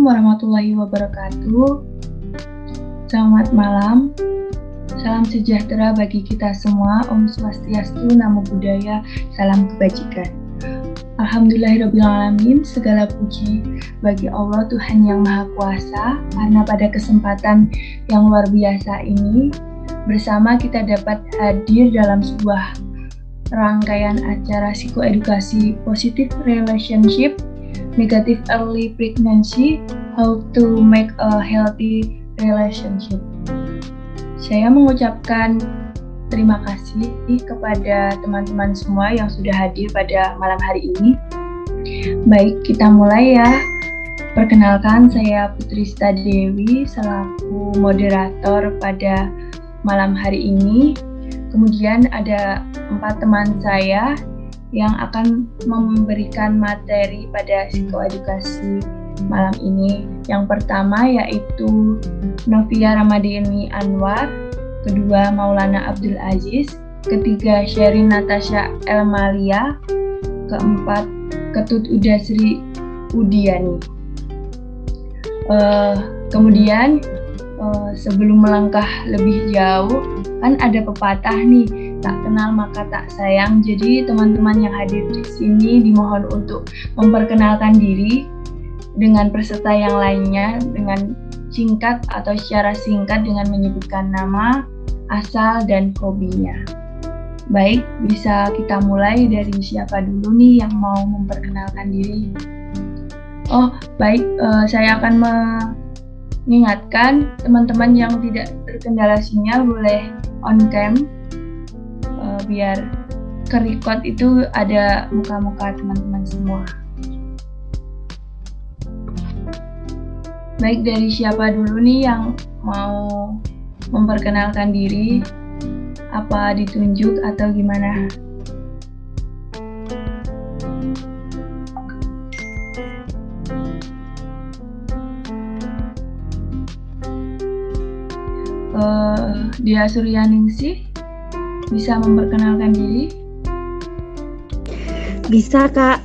warahmatullahi wabarakatuh. Selamat malam. Salam sejahtera bagi kita semua. Om Swastiastu, Namo Buddhaya, salam kebajikan. Alhamdulillahirrabbilalamin, segala puji bagi Allah Tuhan yang Maha Kuasa, karena pada kesempatan yang luar biasa ini, bersama kita dapat hadir dalam sebuah rangkaian acara psikoedukasi positive relationship, negative early pregnancy, how to make a healthy relationship. Saya mengucapkan terima kasih kepada teman-teman semua yang sudah hadir pada malam hari ini. Baik, kita mulai ya. Perkenalkan, saya Putrista Dewi selaku moderator pada malam hari ini. Kemudian ada 4 teman saya yang akan memberikan materi pada psikoedukasi malam ini. Yang pertama yaitu Novia Ramadhani Anwar, kedua Maulana Abdul Aziz, ketiga Sherin Natasha Elmalia, keempat Ketut Udasri Udiani. Kemudian sebelum melangkah lebih jauh, kan ada pepatah nih, tak kenal maka tak sayang. Jadi teman-teman yang hadir di sini dimohon untuk memperkenalkan diri dengan peserta yang lainnya dengan singkat atau secara singkat dengan menyebutkan nama, asal, dan hobinya. Baik, bisa kita mulai dari siapa dulu nih yang mau memperkenalkan diri? Oh, baik, saya akan mengingatkan teman-teman yang tidak terkendala sinyal boleh on cam, biar ke-record itu ada muka-muka teman-teman semua. Baik, dari siapa dulu nih yang mau memperkenalkan diri? Apa ditunjuk atau gimana? Dia Suryaningsih bisa memperkenalkan diri? Bisa, Kak.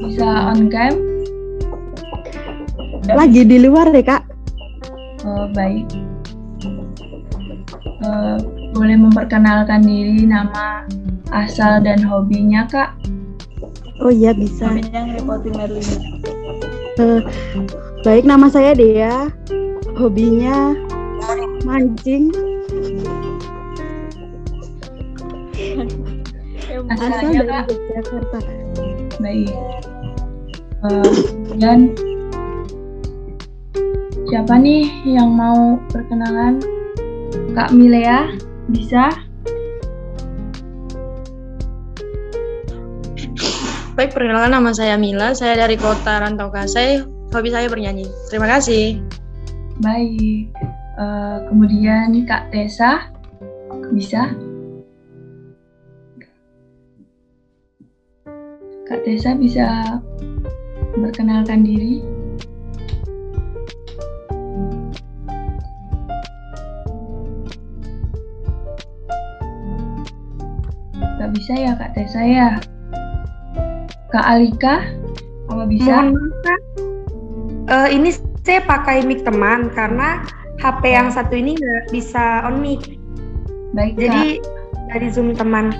Bisa on cam? Lagi di luar deh, Kak. Baik. Boleh memperkenalkan diri, nama, asal, dan hobinya, Kak? Oh iya, bisa. Yang repotin Merlina. Baik, nama saya Dea. Hobinya mancing. Asal Asalnya, dari Kak? Jakarta. Baik. Dan siapa nih yang mau perkenalan? Kak Milea, bisa? Baik, perkenalkan nama saya Mila. Saya dari kota Rantau Kasai. Hobi saya bernyanyi. Terima kasih. Baik. Kemudian Kak Tessa, bisa? Kak Tessa bisa memperkenalkan diri? Gak bisa ya Kak Tessa ya? Kak Alika, apa bisa? Mohon maaf, Kak. Ini saya pakai mic teman karena HP yang satu ini nggak bisa on mic. Baik, Jadi dari Zoom teman.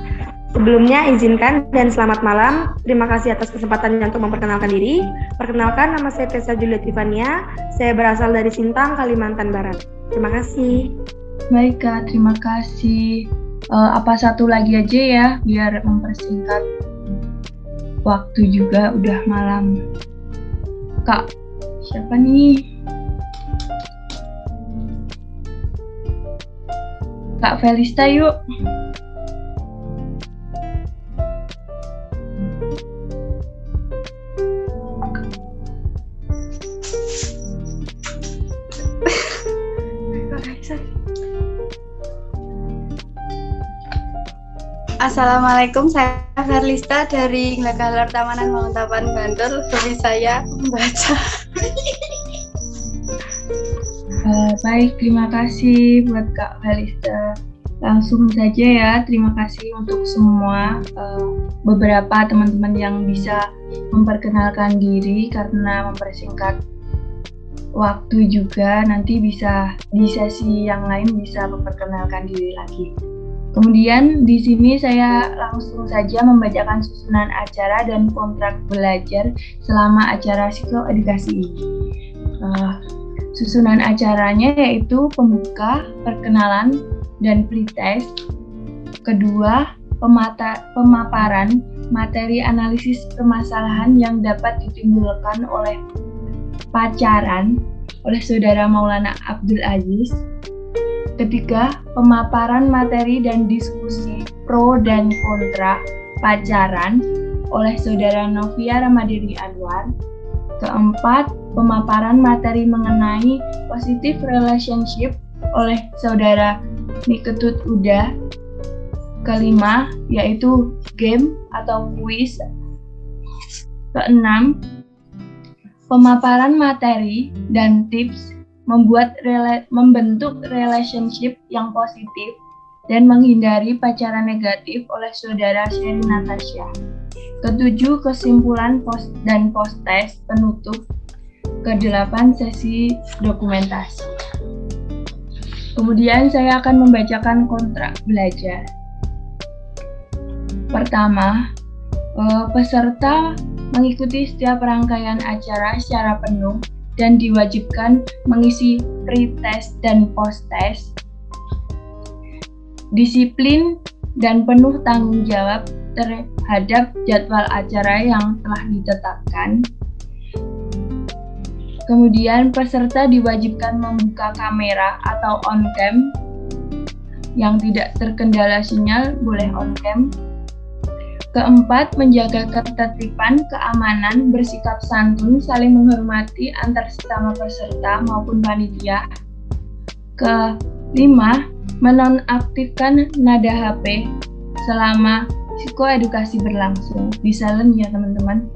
Sebelumnya izinkan dan selamat malam. Terima kasih atas kesempatannya untuk memperkenalkan diri. Perkenalkan, nama saya Tessa Julia Tivania. Saya berasal dari Sintang, Kalimantan Barat. Terima kasih. Baik Kak, terima kasih. Apa satu lagi aja ya, biar mempersingkat waktu juga udah malam. Kak, siapa nih? Kak Felista yuk. Assalamualaikum, saya Ferlista dari Glagalar Tamanan Manguntapan Bantul. Hobi saya membaca. Baik, terima kasih buat Kak Felista. Langsung saja ya, terima kasih untuk semua beberapa teman-teman yang bisa memperkenalkan diri karena mempersingkat waktu juga, nanti bisa di sesi yang lain bisa memperkenalkan diri lagi. Kemudian di sini saya langsung saja membacakan susunan acara dan kontrak belajar selama acara psikoedukasi ini. Susunan acaranya yaitu pembuka, perkenalan, dan pretest. Kedua, pemaparan materi analisis permasalahan yang dapat ditimbulkan oleh pacaran oleh Saudara Maulana Abdul Aziz. Ketiga, pemaparan materi dan diskusi pro dan kontra pacaran oleh Saudara Novia Ramadhani Anwar. Keempat, pemaparan materi mengenai positive relationship oleh Saudara Miketut Uda. Kelima, yaitu game atau quiz. Keenam, pemaparan materi dan tips membentuk relationship yang positif dan menghindari pacaran negatif oleh Saudara Sherry Natasha. Ketujuh, kesimpulan dan post-test penutup. Kedelapan, sesi dokumentasi. Kemudian saya akan membacakan kontrak belajar. Pertama, peserta mengikuti setiap rangkaian acara secara penuh dan diwajibkan mengisi pre-test dan post-test. Disiplin dan penuh tanggung jawab terhadap jadwal acara yang telah ditetapkan. Kemudian peserta diwajibkan membuka kamera atau on-cam. Yang tidak terkendala sinyal boleh on-cam. Keempat, menjaga ketertiban, keamanan, bersikap santun, saling menghormati antar sesama peserta maupun panitia. Kelima, menonaktifkan nada HP selama psikoedukasi berlangsung. Di silent ya teman-teman.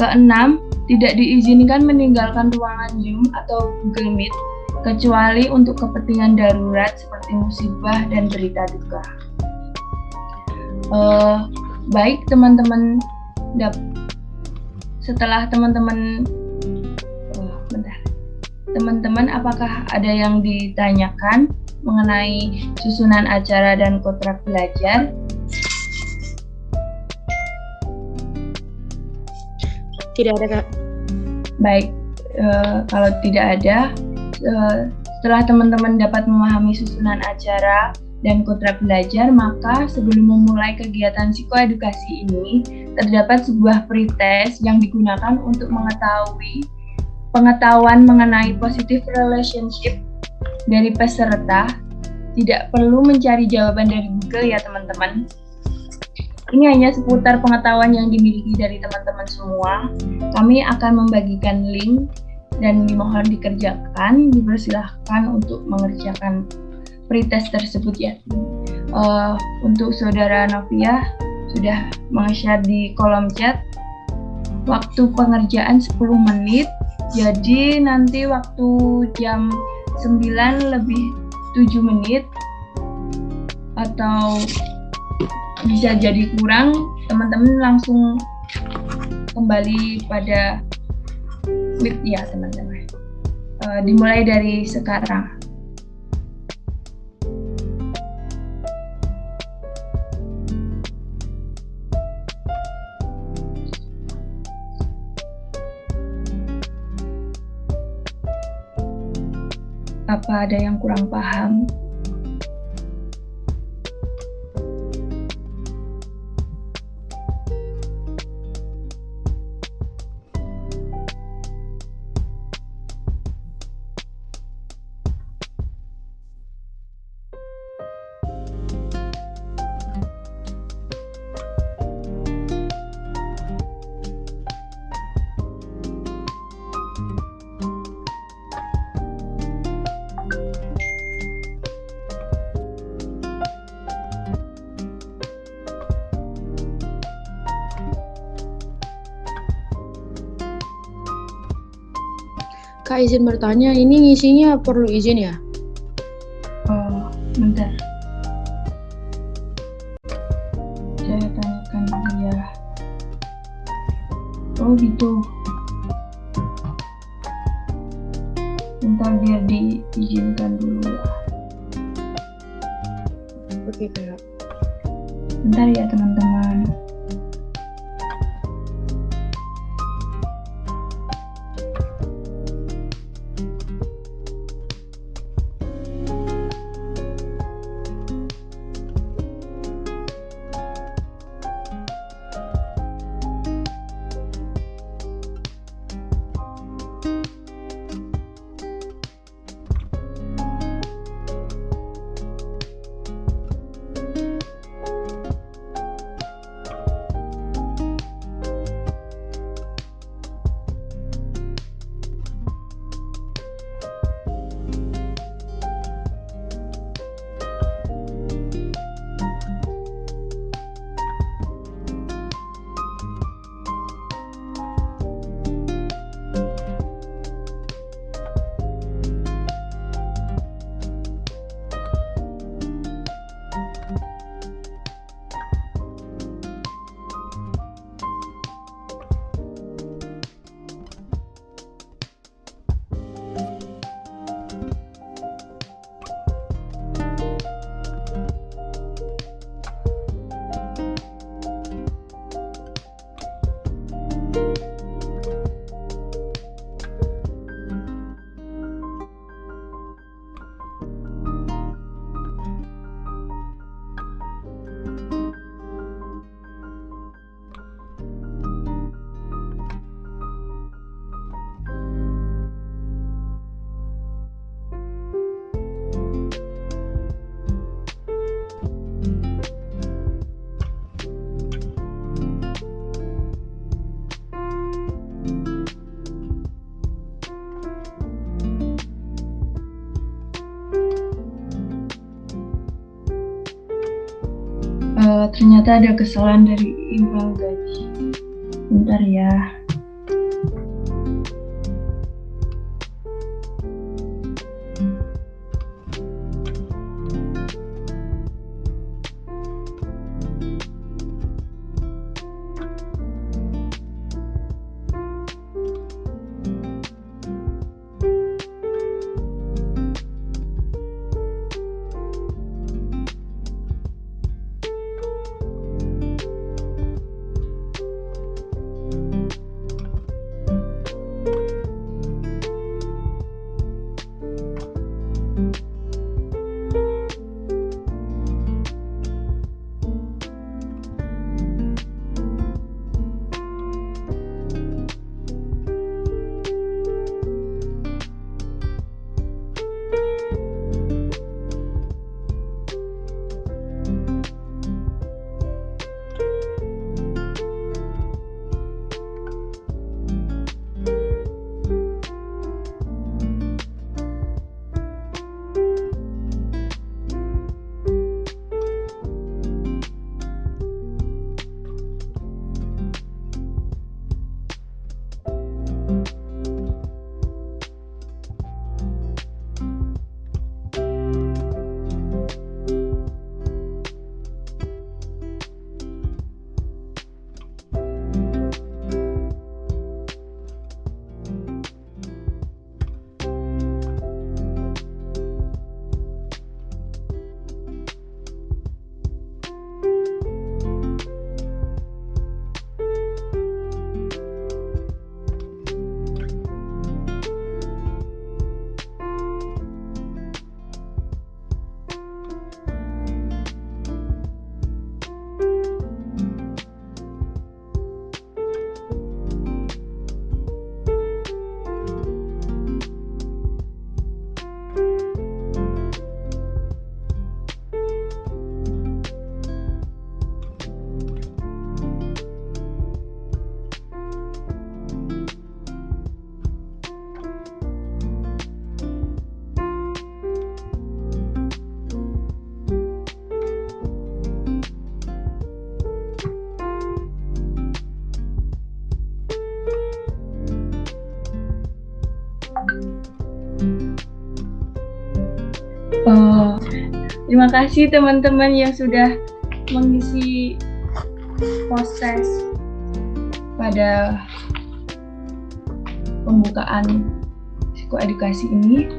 Keenam, tidak diizinkan meninggalkan ruangan Zoom atau Google Meet kecuali untuk kepentingan darurat seperti musibah dan berita duka. Baik teman-teman, setelah teman-teman apakah ada yang ditanyakan mengenai susunan acara dan kontrak belajar? Tidak ada, Kak. Baik, kalau tidak ada, setelah teman-teman dapat memahami susunan acara dan kontrak belajar, maka sebelum memulai kegiatan psikoedukasi ini, terdapat sebuah pretest yang digunakan untuk mengetahui pengetahuan mengenai positive relationship dari peserta. Tidak perlu mencari jawaban dari Google ya teman-teman. Ini hanya seputar pengetahuan yang dimiliki dari teman-teman semua. Kami akan membagikan link dan dimohon dikerjakan, dipersilahkan untuk mengerjakan pretest tersebut ya. Untuk Saudara Novia sudah meng-share di kolom chat. Waktu pengerjaan 10 menit. Jadi nanti waktu jam 9 lebih 7 menit atau bisa jadi kurang, teman-teman langsung kembali pada meet ya teman-teman. Dimulai dari sekarang. Apa ada yang kurang paham? Kak, izin bertanya, ini ngisinya perlu izin ya? Oh gitu. Bentar biar diizinkan dulu ya. Oke, Kak. Bentar ya teman-teman. Ternyata ada kesalahan dari email guys. Bentar ya. Terima kasih teman-teman yang sudah mengisi proses pada pembukaan psikoedukasi ini.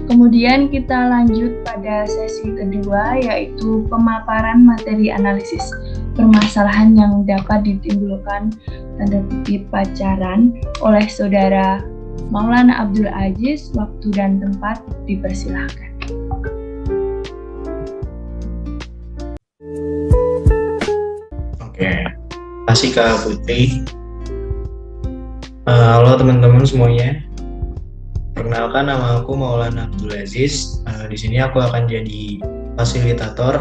Kemudian kita lanjut pada sesi kedua, yaitu pemaparan materi analisis permasalahan yang dapat ditimbulkan tanda kutip pacaran oleh Saudara Maulana Abdul Aziz. Waktu dan tempat dipersilahkan. Oke, kasih Kak Putri. Halo teman-teman semuanya. Perkenalkan, nama aku Maulana Abdul Aziz. Di sini aku akan jadi fasilitator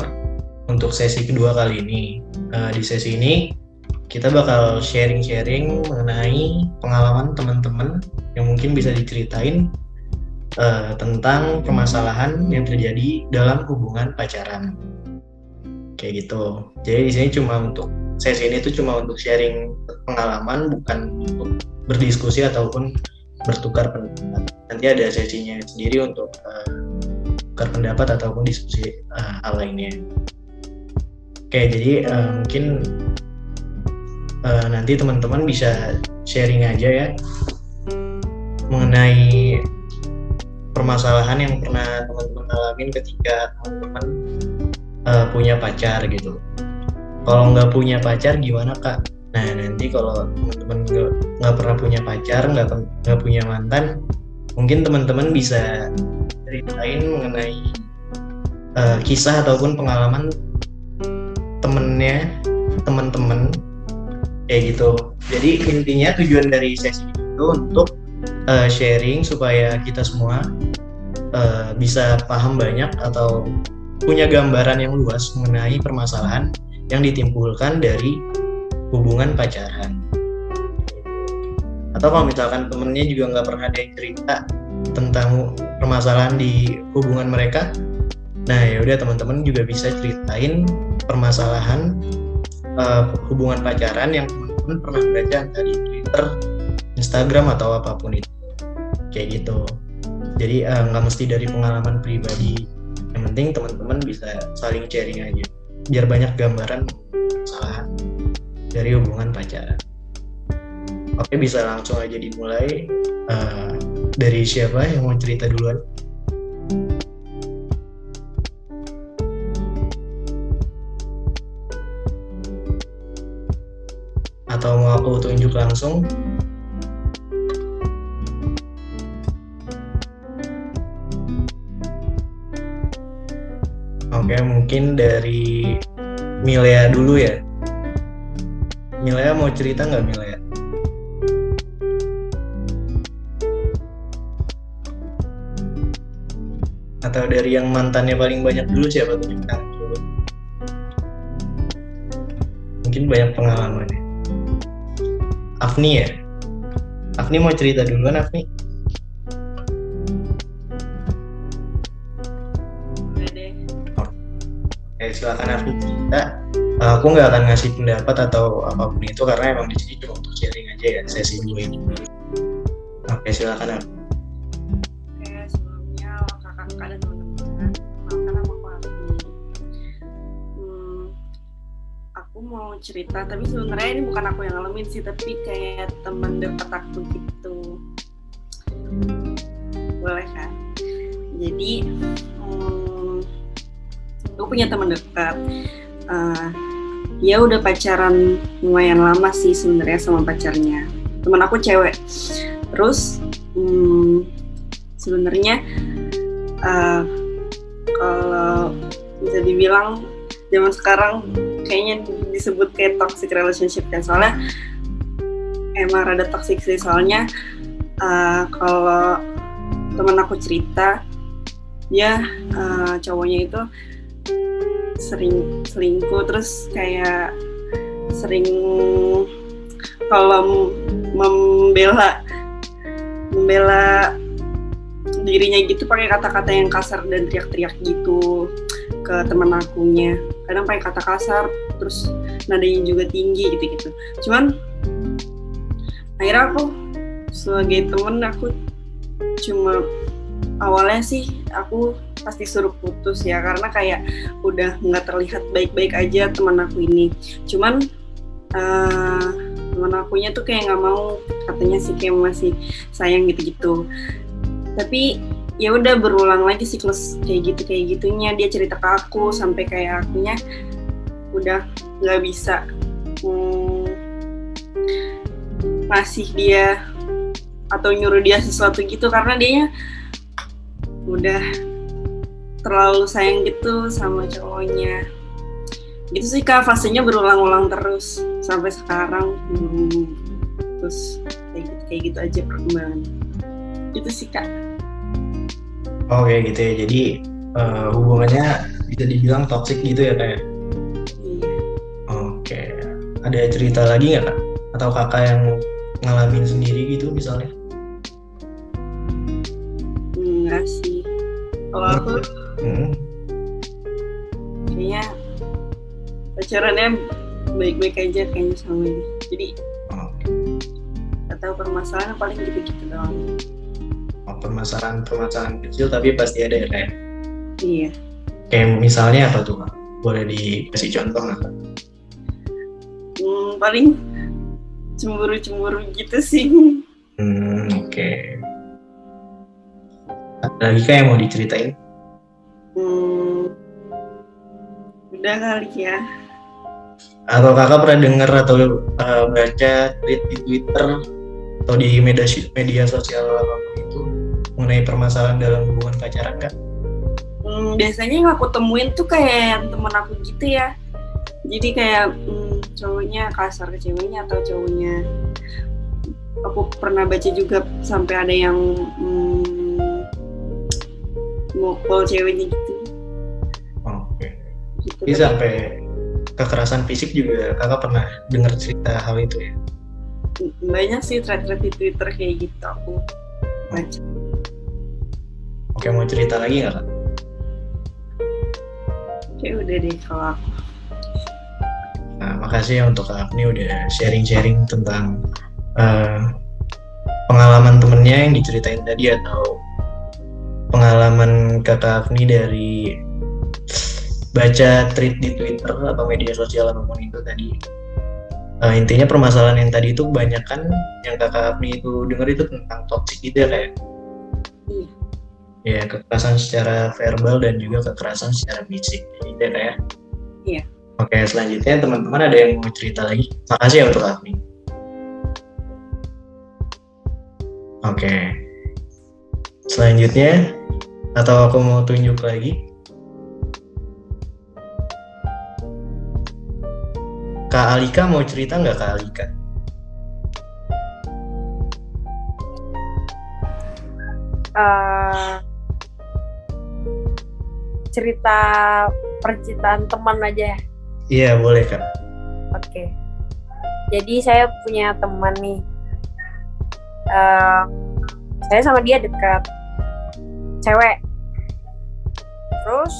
untuk sesi kedua kali ini. Di sesi ini kita bakal sharing-sharing mengenai pengalaman teman-teman yang mungkin bisa diceritain tentang permasalahan yang terjadi dalam hubungan pacaran. Kayak gitu. Jadi di sini sesi ini tuh cuma untuk sharing pengalaman, bukan untuk berdiskusi ataupun bertukar pendapat. Nanti ada sesinya sendiri untuk tukar pendapat ataupun diskusi hal lainnya. Oke, jadi mungkin nanti teman-teman bisa sharing aja ya mengenai permasalahan yang pernah teman-teman alamin ketika teman-teman punya pacar gitu. Kalau nggak punya pacar gimana Kak? Nah nanti kalau teman-teman nggak pernah punya pacar, nggak punya mantan, mungkin teman-teman bisa ceritain mengenai kisah ataupun pengalaman teman-teman kayak gitu. Jadi intinya tujuan dari sesi itu untuk sharing supaya kita semua bisa paham banyak atau punya gambaran yang luas mengenai permasalahan yang ditimbulkan dari hubungan pacaran. Atau kalau misalkan temennya juga nggak pernah ada yang cerita tentang permasalahan di hubungan mereka, nah ya udah teman-teman juga bisa ceritain permasalahan hubungan pacaran yang teman-teman pernah baca entah di Twitter, Instagram atau apapun itu, kayak gitu. Jadi nggak mesti dari pengalaman pribadi, yang penting teman-teman bisa saling sharing aja biar banyak gambaran permasalahan dari hubungan pacaran. Oke, bisa langsung aja dimulai. Dari siapa yang mau cerita duluan? Atau mau aku tunjuk langsung? Oke, mungkin dari Milea dulu ya. Milea mau cerita nggak Milea? Atau dari yang mantannya paling banyak dulu, siapa tuh? Mungkin banyak pengalamannya. Afni ya? Afni mau cerita duluan, Afni? Oke, silakan Afni cerita. Aku nggak akan ngasih pendapat atau apapun itu karena emang di sini cuma untuk sharing aja ya sesi dulu ini. Oke, silakan Afni. Oke, sebelumnya kakak-kakak dan teman-teman, perkenalkan nama aku Afni. Aku mau cerita, tapi sebenarnya ini bukan aku yang ngalamin sih, tapi kayak teman dekat aku gitu. Boleh kan? Jadi, aku punya teman dekat. Dia udah pacaran lumayan lama sih sebenarnya sama pacarnya. Teman aku cewek. Terus sebenarnya kalau bisa dibilang zaman sekarang kayaknya disebut kayak toxic relationship kan, soalnya emang rada toxic sih. Soalnya kalau teman aku cerita, dia cowoknya itu sering selingkuh, terus kayak sering kalau membela dirinya gitu pakai kata-kata yang kasar dan teriak-teriak gitu ke teman akunya. Kadang pakai kata kasar, terus nadanya juga tinggi gitu-gitu. Cuman akhirnya aku sebagai temen, aku cuma awalnya sih aku pasti suruh putus ya, karena kayak udah nggak terlihat baik-baik aja teman aku ini. Cuman teman akunya tuh kayak nggak mau katanya sih kayak masih sayang gitu-gitu. Tapi ya udah berulang lagi siklus kayak gitunya, dia cerita ke aku sampai kayak akunya udah nggak bisa ngasih dia atau nyuruh dia sesuatu gitu karena dianya udah terlalu sayang gitu sama cowoknya. Gitu sih Kak, fasenya berulang-ulang terus sampai sekarang. Terus kayak gitu aja perkembangan. Gitu sih Kak. Oke gitu ya. Jadi hubungannya bisa dibilang toksik gitu ya Kak? Iya. Oke. Ada cerita lagi nggak Kak? Atau Kakak yang ngalamin sendiri gitu misalnya? Enggak sih. Kalau aku kayaknya pacarannya baik-baik aja kayaknya sama dia. Jadi nggak tahu permasalahan paling gitu-gitu doang. Permasalahan kecil tapi pasti ada ya Kak? Iya. Kayak misalnya apa tuh Kak? Boleh dikasih contoh nggak Kak? Paling cemburu gitu sih. Oke. Ada lagi Kak yang mau diceritain? Udah kali ya. Atau Kakak pernah dengar atau baca tweet di Twitter atau di media sosial apapun itu mengenai permasalahan dalam hubungan pacaran nggak? Biasanya yang aku temuin tuh kayak temen aku gitu ya. Jadi kayak cowoknya kasar ke ceweknya atau cowoknya. Aku pernah baca juga sampai ada yang mukul ceweknya gitu. Oke. Gitu. Jadi sampai kekerasan fisik juga Kakak pernah dengar cerita hal itu ya? Banyak sih thread-thread di Twitter kayak gitu aku baca. Oke, mau cerita lagi nggak Kak? Oke, udah deh kalau aku. Nah, makasih ya untuk Kak Afni udah sharing-sharing tentang pengalaman temennya yang diceritain tadi atau pengalaman Kak Afni dari baca tweet di Twitter atau media sosial apapun itu tadi. Intinya permasalahan yang tadi itu kebanyakan yang Kakak Afni itu dengar itu tentang toxic gitu ya kayak. Ya, kekerasan secara verbal dan juga kekerasan secara fisik. Gitu ya kayak. Iya. Oke, selanjutnya teman-teman ada yang mau cerita lagi? Makasih ya untuk Afni. Oke. Selanjutnya atau aku mau tunjuk lagi? Kak Alika mau cerita nggak Kak Alika? Cerita percintaan teman aja ya? Iya boleh Kak. Oke. Jadi saya punya teman nih. Saya sama dia dekat. Cewek. Terus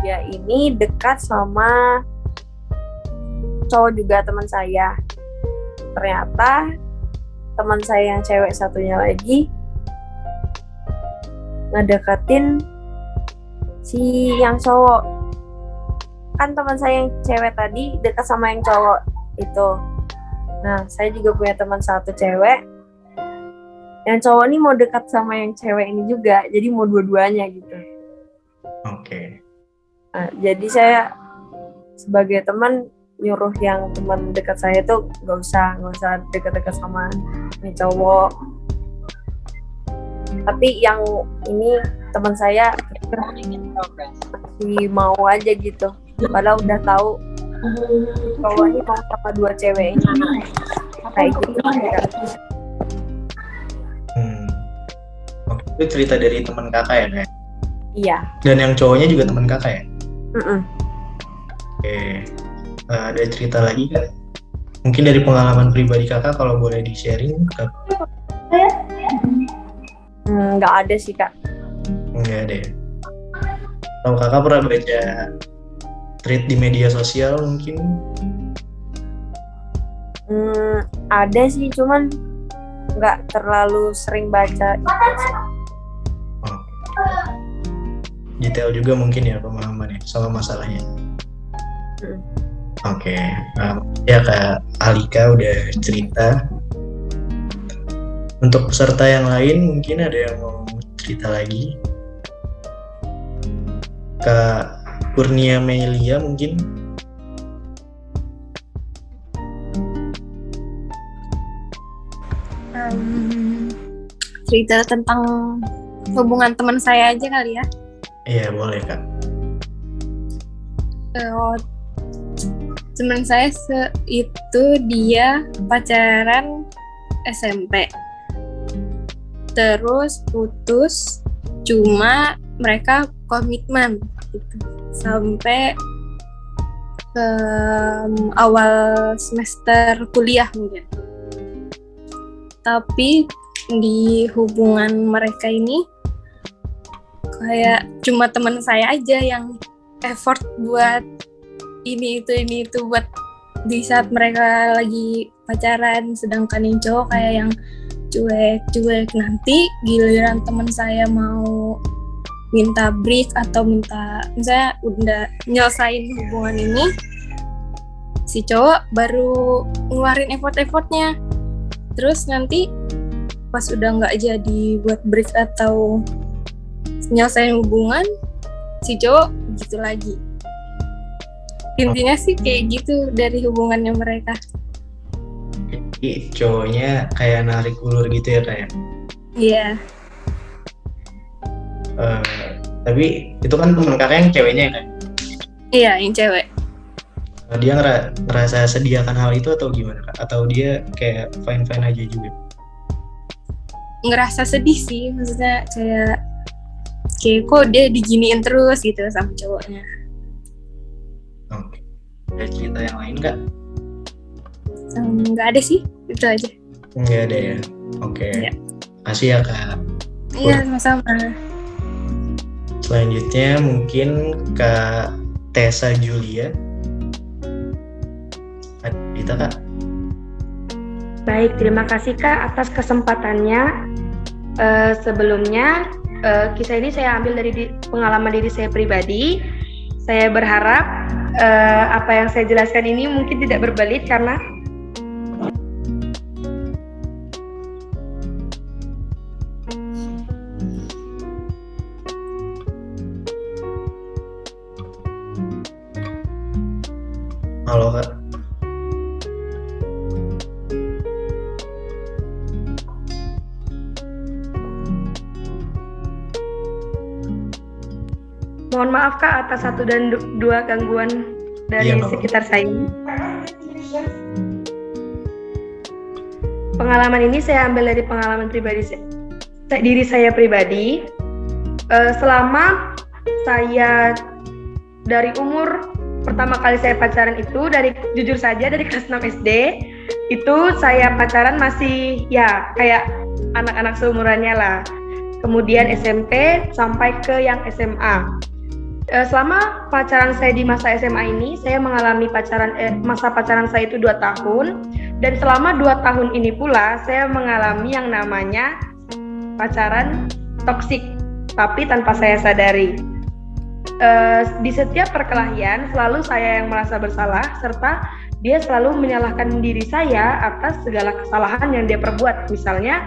dia ini dekat sama cowok juga teman saya. Ternyata teman saya yang cewek satunya lagi ngedeketin si yang cowok. Kan teman saya yang cewek tadi dekat sama yang cowok itu. Nah, saya juga punya teman satu cewek. Yang cowok ini mau dekat sama yang cewek ini juga. Jadi mau dua-duanya gitu. Oke. Nah, jadi saya sebagai teman nyuruh yang teman dekat saya itu nggak usah dekat-dekat sama ini cowok. Tapi yang ini teman saya masih mau aja gitu. Padahal udah tahu cowok ini mau sama dua cewek ini. Kayak gitu. Oke, itu cerita dari teman kakak ya kayak? Iya. Dan yang cowoknya juga teman kakak ya? Mm-mm. Oke, ada cerita lagi kan? Mungkin dari pengalaman pribadi kakak kalau boleh di-sharing? Nggak ada sih Kak. Nggak ada ya? Atau kakak pernah baca tweet di media sosial mungkin? Ada sih, cuman nggak terlalu sering baca. Detail juga mungkin ya pemahamannya sama masalahnya. Oke, ya Kak Alika udah cerita. Untuk peserta yang lain mungkin ada yang mau cerita lagi. Kak Kurnia Melia mungkin. Cerita tentang hubungan teman saya aja kali ya. Iya boleh Kak. Teman saya itu dia pacaran SMP. Terus putus, cuma mereka komitmen gitu sampai ke awal semester kuliah mungkin. Tapi di hubungan mereka ini kayak cuma teman saya aja yang effort buat ini itu buat di saat mereka lagi pacaran, sedangkan yang cowok kayak yang cuek. Nanti giliran teman saya mau minta break atau minta misalnya udah nyelesain hubungan ini, si cowok baru ngeluarin effortnya. Terus nanti pas udah nggak jadi buat break atau nyelesain hubungan, si cowok gitu lagi. Intinya sih kayak gitu dari hubungannya mereka. Jadi cowoknya kayak narik ulur gitu ya kayak. Iya. Tapi itu kan teman kakak yang ceweknya kan? Iya, yang cewek. Dia ngerasa sediakan hal itu atau gimana Kak? Atau dia kayak fine-fine aja juga? Ngerasa sedih sih, maksudnya kayak kok dia diginiin terus gitu sama cowoknya. Oke. Ada cerita yang lain Kak? Nggak ada sih, itu aja. Nggak ada ya? Oke. Ya. Makasih ya Kak. Iya, sama-sama. Selanjutnya mungkin Kak Tessa Julia. Ada cerita Kak? Baik, terima kasih Kak atas kesempatannya. Sebelumnya, kisah ini saya ambil dari pengalaman diri saya pribadi. Saya berharap apa yang saya jelaskan ini mungkin tidak berbelit karena Halo Kak. mohon maaf Kak atas satu dan dua gangguan dari sekitar saya. Pengalaman ini saya ambil dari pengalaman pribadi diri saya pribadi. Selama saya dari umur pertama kali saya pacaran itu jujur saja dari kelas 6 SD itu saya pacaran masih ya kayak anak-anak seumurannya lah. Kemudian SMP sampai ke yang SMA. Selama pacaran saya di masa SMA ini, saya mengalami masa pacaran saya itu 2 tahun. Dan selama 2 tahun ini pula, saya mengalami yang namanya pacaran toksik, tapi tanpa saya sadari. Di setiap perkelahian, selalu saya yang merasa bersalah, serta dia selalu menyalahkan diri saya atas segala kesalahan yang dia perbuat. Misalnya,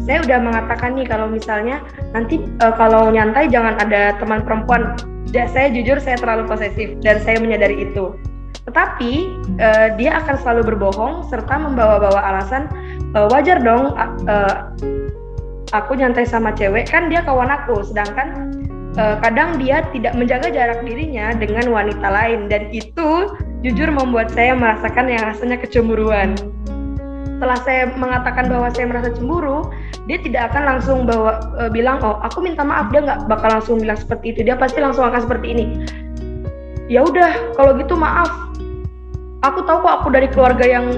saya udah mengatakan nih kalau misalnya nanti kalau nyantai jangan ada teman perempuan. Saya jujur saya terlalu posesif dan saya menyadari itu. Tetapi dia akan selalu berbohong serta membawa-bawa alasan wajar dong aku nyantai sama cewek kan dia kawan aku, sedangkan kadang dia tidak menjaga jarak dirinya dengan wanita lain dan itu jujur membuat saya merasakan yang rasanya kecemburuan. Setelah saya mengatakan bahwa saya merasa cemburu, dia tidak akan langsung bilang, oh aku minta maaf, dia nggak bakal langsung bilang seperti itu, dia pasti langsung akan seperti ini. Ya udah, kalau gitu maaf. Aku tahu kok aku dari keluarga yang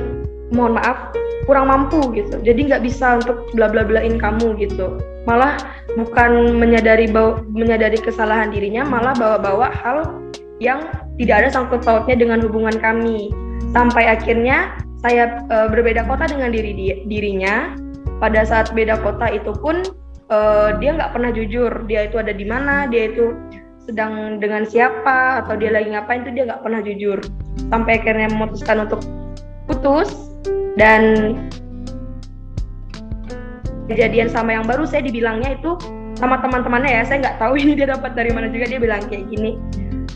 mohon maaf kurang mampu gitu, jadi nggak bisa untuk bla bla blain kamu gitu. Malah bukan menyadari kesalahan dirinya, malah bawa-bawa hal yang tidak ada sangkut pautnya dengan hubungan kami. Sampai akhirnya saya berbeda kota dengan dirinya. Pada saat beda kota itu pun dia nggak pernah jujur. Dia itu ada di mana, dia itu sedang dengan siapa, atau dia lagi ngapain itu dia nggak pernah jujur. sampai akhirnya memutuskan untuk putus. Dan kejadian sama yang baru saya dibilangnya itu sama teman-temannya ya, saya nggak tahu ini dia dapat dari mana juga, dia bilang kayak gini,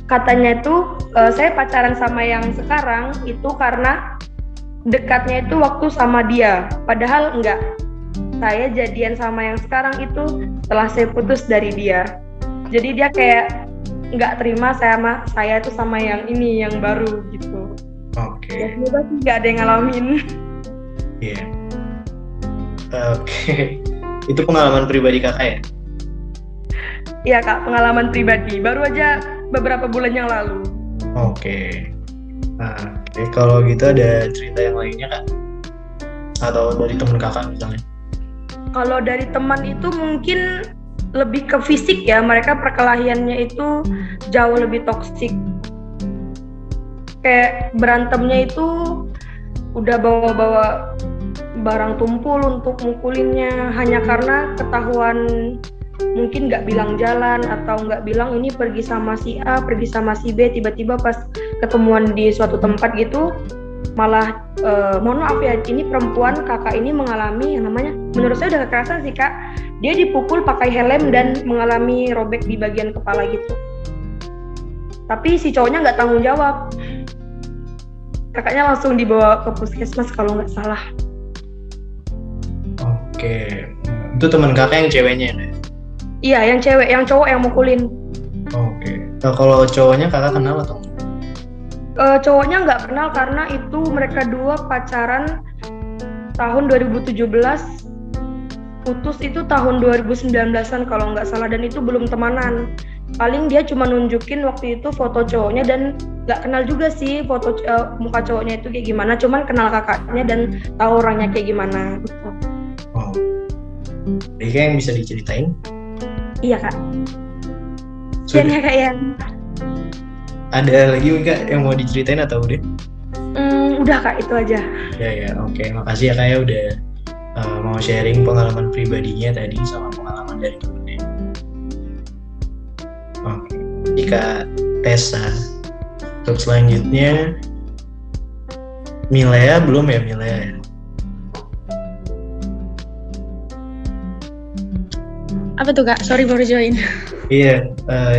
katanya itu saya pacaran sama yang sekarang itu karena dekatnya itu waktu sama dia, padahal enggak, saya jadian sama yang sekarang itu setelah saya putus dari dia. Jadi dia kayak nggak terima saya itu sama yang ini, yang baru gitu. Oke. Ya, semoga sih nggak ada yang ngalamin. Iya. Oke. Itu pengalaman pribadi kakak ya? Iya kak, pengalaman pribadi. Baru aja beberapa bulan yang lalu. Oke. Nah, kalau gitu ada cerita yang lainnya kak? Atau dari teman kakak misalnya? Kalau dari teman itu mungkin lebih ke fisik ya. Mereka perkelahiannya itu jauh lebih toksik. Kayak berantemnya itu udah bawa-bawa barang tumpul untuk mukulinnya hanya karena ketahuan mungkin nggak bilang jalan atau nggak bilang ini pergi sama si A, pergi sama si B, tiba-tiba pas ketemuan di suatu tempat gitu malah mohon maaf ya, ini perempuan kakak ini mengalami yang namanya, menurut saya udah kekerasan sih kak, dia dipukul pakai helm dan mengalami robek di bagian kepala gitu, tapi si cowoknya nggak tanggung jawab, kakaknya langsung dibawa ke puskesmas kalau nggak salah. Oke, itu teman kakak yang ceweknya ya? Iya, yang cewek, yang cowok yang mukulin. Oke. Nah, kalau cowoknya kakak kenal atau? Cowoknya nggak kenal karena itu mereka dua pacaran tahun 2017, putus itu tahun 2019-an kalau nggak salah, dan itu belum temanan. Paling dia cuma nunjukin waktu itu foto cowoknya dan nggak kenal juga sih foto muka cowoknya itu kayak gimana, cuman kenal kakaknya dan tahu orangnya kayak gimana gitu. Oh. Jadi kayak yang bisa diceritain? Iya kak. Sudah kak ya. Ada lagi kak yang mau diceritain atau udah? Udah kak, itu aja. Ya, oke. Makasih ya kak ya udah mau sharing pengalaman pribadinya tadi sama pengalaman dari temennya. Oke. Jika Tessa. Untuk selanjutnya Milea belum ya Milea? Apa tuh kak? Sorry baru join. Iya,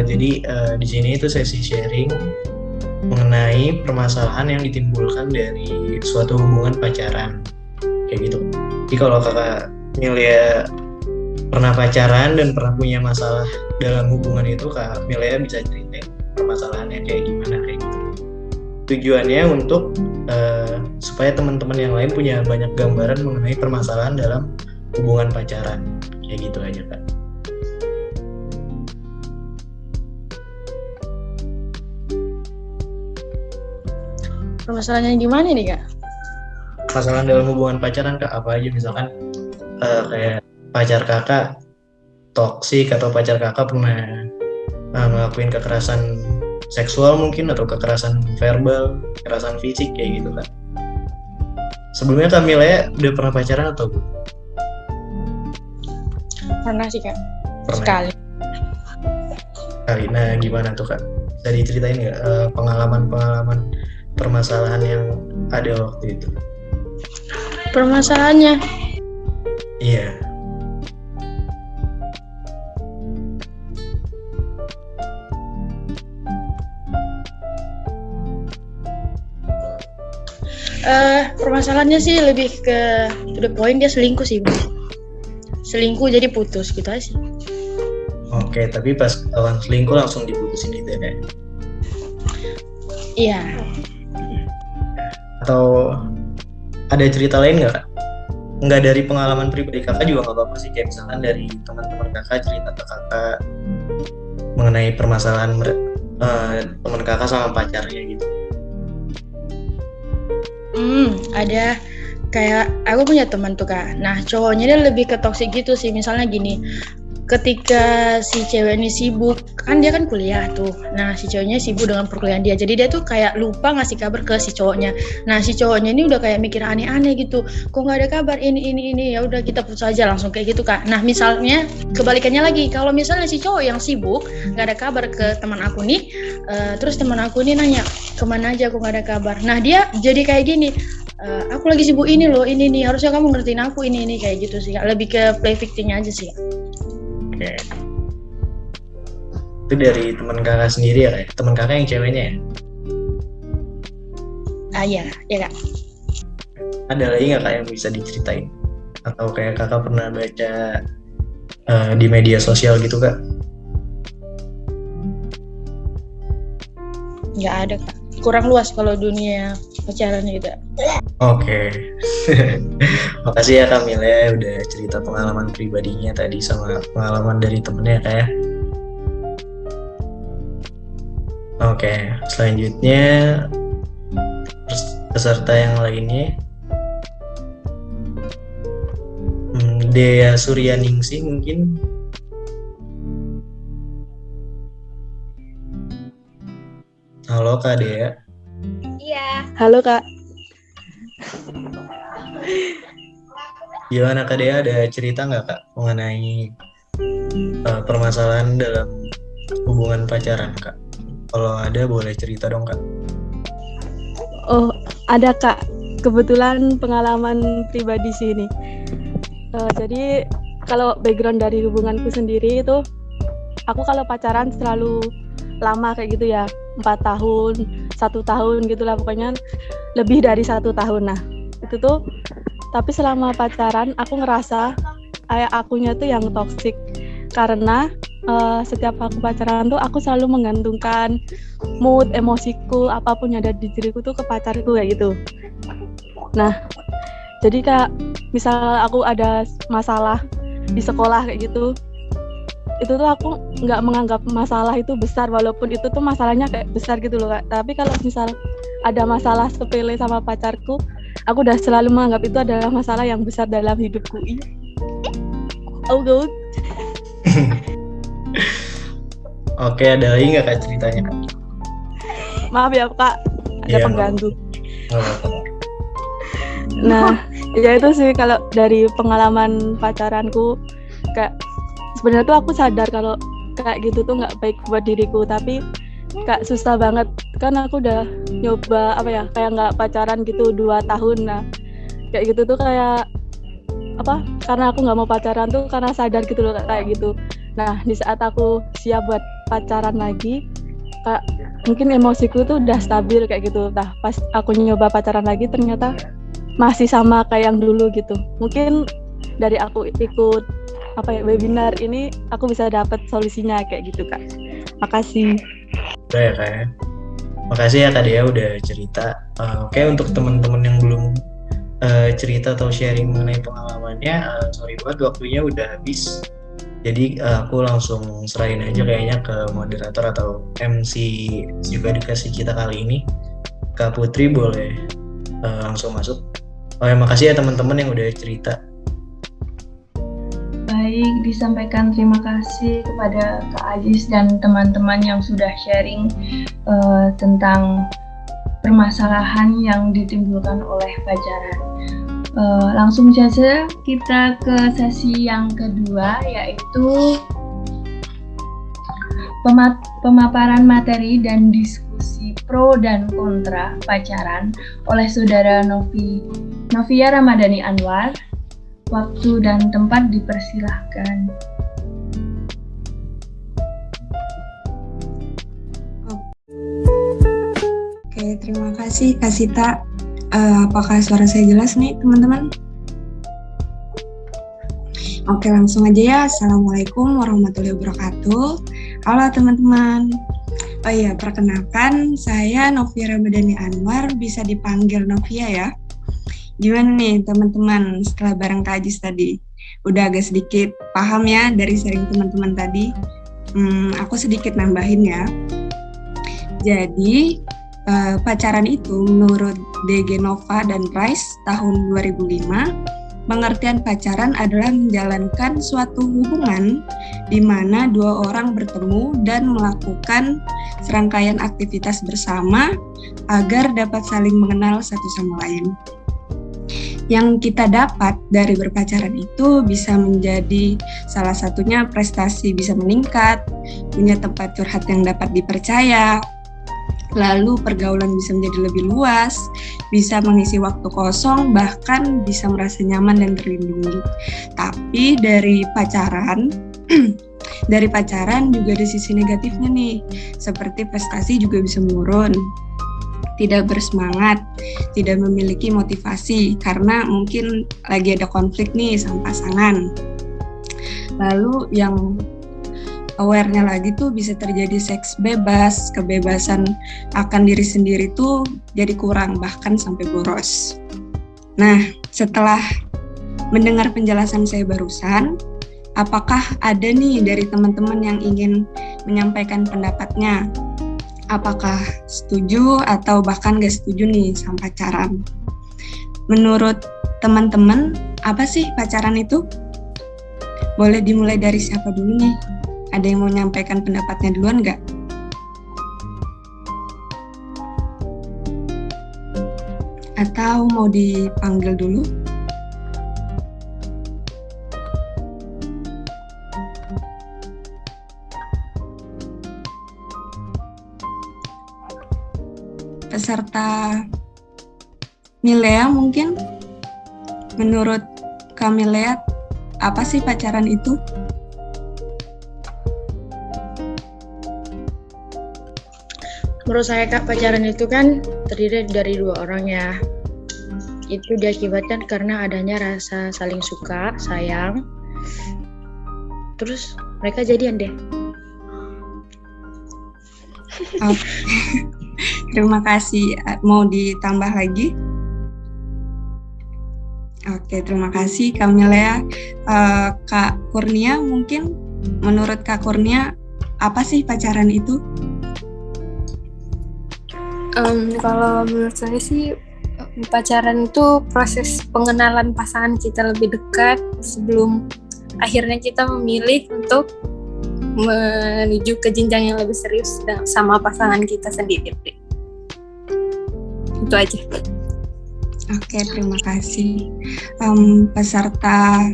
jadi di sini itu sesi sharing mengenai permasalahan yang ditimbulkan dari suatu hubungan pacaran, kayak gitu. Jadi kalau kakak Milea pernah pacaran dan pernah punya masalah dalam hubungan itu, kak Milea bisa ceritain permasalahannya kayak gimana kayak gitu. Tujuannya untuk supaya teman-teman yang lain punya banyak gambaran mengenai permasalahan dalam hubungan pacaran, kayak gitu aja kak. Permasalahannya gimana nih kak? Masalah dalam hubungan pacaran kak, apa aja misalkan kayak pacar kakak toksik atau pacar kakak pernah ngelakuin kekerasan seksual mungkin atau kekerasan verbal, kekerasan fisik kayak gitu kak. Sebelumnya kak Milea udah pernah pacaran atau belum? Pernah sih kak. Pernah. Sekali. Nah gimana tuh kak? Bisa diceritain nggak pengalaman-pengalaman permasalahan yang ada waktu itu? Permasalahannya? Iya. Permasalahannya sih lebih ke to the point, dia selingkuh sih. Selingkuh jadi putus gitu aja sih. Oke, tapi pas ketahuan selingkuh langsung diputusin gitu ya? Iya. Atau ada cerita lain nggak kak? Nggak dari pengalaman pribadi kakak juga nggak apa-apa sih, kayak misalkan dari teman-teman kakak cerita ke kakak mengenai permasalahan teman kakak sama pacarnya gitu. Ada kayak aku punya teman tuh kak. Nah cowoknya dia lebih ke toksik gitu sih. Misalnya gini, ketika si cewek ini sibuk, kan dia kan kuliah tuh. Nah, si cowoknya sibuk dengan perkuliahan dia. Jadi dia tuh kayak lupa ngasih kabar ke si cowoknya. Nah, si cowoknya ini udah kayak mikir aneh-aneh gitu. Kok nggak ada kabar ini. Ya udah kita putus aja langsung kayak gitu, Kak. Nah, misalnya kebalikannya lagi. Kalau misalnya si cowok yang sibuk, nggak ada kabar ke teman aku nih, terus teman aku ini nanya, kemana aja kok nggak ada kabar. Nah, dia jadi kayak gini. Aku lagi sibuk ini loh, ini nih. Harusnya kamu ngertiin aku ini kayak gitu sih. Lebih ke play victimnya aja sih. Oke. Itu dari teman kakak sendiri ya, Kak? Teman kakak yang ceweknya ya? Iya Kak. Ada lagi nggak Kak yang bisa diceritain? Atau kayak kakak pernah baca di media sosial gitu, Kak? Nggak ada, Kak. Kurang luas kalau dunia pacaran gitu. Oke. Makasih ya Kamil ya udah cerita pengalaman pribadinya tadi sama pengalaman dari temennya Kak ya. Oke, selanjutnya peserta yang lainnya. Dea Suryaningsih mungkin. Halo Kak Dea. Iya. Halo Kak. Gimana Kak Dea, ada cerita nggak Kak mengenai permasalahan dalam hubungan pacaran Kak? Kalau ada boleh cerita dong Kak. Oh, ada Kak. Kebetulan pengalaman pribadi sini. Jadi kalau background dari hubunganku sendiri itu, aku kalau pacaran selalu lama kayak gitu ya, 4 tahun, 1 tahun gitulah, pokoknya lebih dari 1 tahun. Nah itu tuh, tapi selama pacaran aku ngerasa kayak akunya tuh yang toksik, karena setiap aku pacaran tuh aku selalu menggantungkan mood, emosiku, apapun yang ada di diriku tuh ke pacarku kayak gitu. Nah jadi kayak misal aku ada masalah di sekolah kayak gitu, itu tuh aku nggak menganggap masalah itu besar, walaupun itu tuh masalahnya kayak besar gitu loh Kak. Tapi kalau misal ada masalah sepele sama pacarku, aku udah selalu menganggap itu adalah masalah yang besar dalam hidupku. Oh good. Oke, ada lagi nggak Kak ceritanya Kak? Maaf ya Kak, ada pengganggu. Nah, ya itu sih kalau dari pengalaman pacaranku, kayak sebenarnya tuh aku sadar kalau kayak gitu tuh nggak baik buat diriku, tapi kayak susah banget kan. Aku udah nyoba kayak nggak pacaran gitu 2 tahun. Nah kayak gitu tuh kayak karena aku nggak mau pacaran tuh karena sadar gitu loh kayak gitu. Nah di saat aku siap buat pacaran lagi, kayak mungkin emosiku tuh udah stabil kayak gitu. Nah pas aku nyoba pacaran lagi ternyata masih sama kayak yang dulu gitu. Mungkin dari aku ikut webinar ini aku bisa dapat solusinya kayak gitu Kak. Makasih. Udah ya Kak ya. Makasih ya Kak Dea udah cerita. Oke, untuk teman-teman yang belum cerita atau sharing mengenai pengalamannya, sorry banget waktunya udah habis. Jadi aku langsung serahin aja kayaknya ke moderator atau MC juga edukasi kita kali ini. Kak Putri boleh langsung masuk. Oke, makasih ya teman-teman yang udah cerita. Baik, disampaikan terima kasih kepada Kak Ajis dan teman-teman yang sudah sharing tentang permasalahan yang ditimbulkan oleh pacaran. Langsung saja kita ke sesi yang kedua, yaitu pemaparan materi dan diskusi pro dan kontra pacaran oleh Saudara Novia Ramadhani Anwar. Waktu dan tempat dipersilahkan. Oke, terima kasih Kak Sita. Apakah suara saya jelas nih teman-teman? Oke, langsung aja ya. Assalamualaikum warahmatullahi wabarakatuh. Halo teman-teman. Oh iya, perkenalkan saya Novia Ramadhani Anwar, bisa dipanggil Novia ya. Gimana nih teman-teman setelah bareng Kak Ajis tadi? Udah agak sedikit paham ya dari sharing teman-teman tadi? Aku sedikit nambahin ya. Jadi pacaran itu menurut DG Nova dan Price tahun 2005 Pengertian pacaran adalah menjalankan suatu hubungan di mana dua orang bertemu dan melakukan serangkaian aktivitas bersama agar dapat saling mengenal satu sama lain. Yang kita dapat dari berpacaran itu bisa menjadi salah satunya prestasi bisa meningkat, punya tempat curhat yang dapat dipercaya, lalu pergaulan bisa menjadi lebih luas, bisa mengisi waktu kosong, bahkan bisa merasa nyaman dan terlindungi. Tapi dari pacaran, dari pacaran juga ada sisi negatifnya nih, seperti prestasi juga bisa menurun, tidak bersemangat, tidak memiliki motivasi karena mungkin lagi ada konflik nih sama pasangan. Lalu yang aware-nya lagi tuh bisa terjadi seks bebas, kebebasan akan diri sendiri tuh jadi kurang, bahkan sampai boros. Nah, setelah mendengar penjelasan saya barusan, apakah ada nih dari teman-teman yang ingin menyampaikan pendapatnya? Apakah setuju atau bahkan gak setuju nih sama pacaran? Menurut teman-teman, apa sih pacaran itu? Boleh dimulai dari siapa dulu nih? Ada yang mau menyampaikan pendapatnya duluan nggak? Atau mau dipanggil dulu? Peserta Milea mungkin? Menurut Kak Milea, apa sih pacaran itu? Menurut saya Kak, pacaran itu kan terdiri dari dua orang ya. Itu diakibatkan karena adanya rasa saling suka, sayang. Terus mereka jadian deh. Oh. Terima kasih. Mau ditambah lagi? Oke, terima kasih Kak Milea. Kak Kurnia mungkin, menurut Kak Kurnia, apa sih pacaran itu? Kalau menurut saya sih pacaran itu proses pengenalan pasangan kita lebih dekat sebelum akhirnya kita memilih untuk menuju ke jenjang yang lebih serius sama pasangan kita sendiri. Itu aja. Oke, terima kasih. Peserta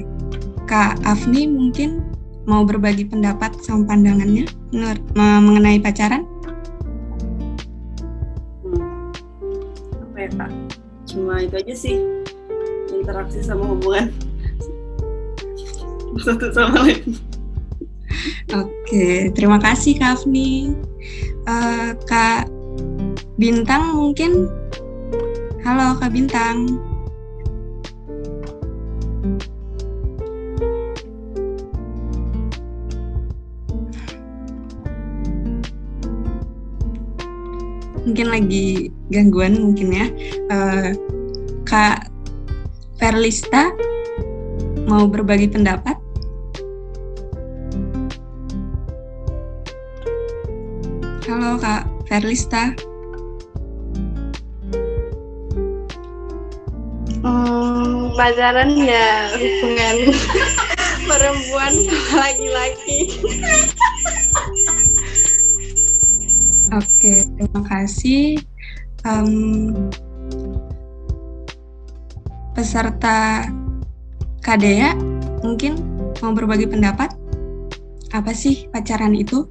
Kak Afni mungkin mau berbagi pendapat sama pandangannya mengenai pacaran? Ya Kak, cuma itu aja sih, interaksi sama hubungan satu sama lain. Oke, terima kasih Kak Afni. Kak Bintang mungkin? Halo Kak Bintang. Mungkin lagi gangguan mungkin ya. Kak Verlista mau berbagi pendapat? Halo Kak Verlista. Pacaran ya hubungan perempuan sama laki-laki. Oke, terima kasih. Peserta Kak Dea mungkin mau berbagi pendapat? Apa sih pacaran itu?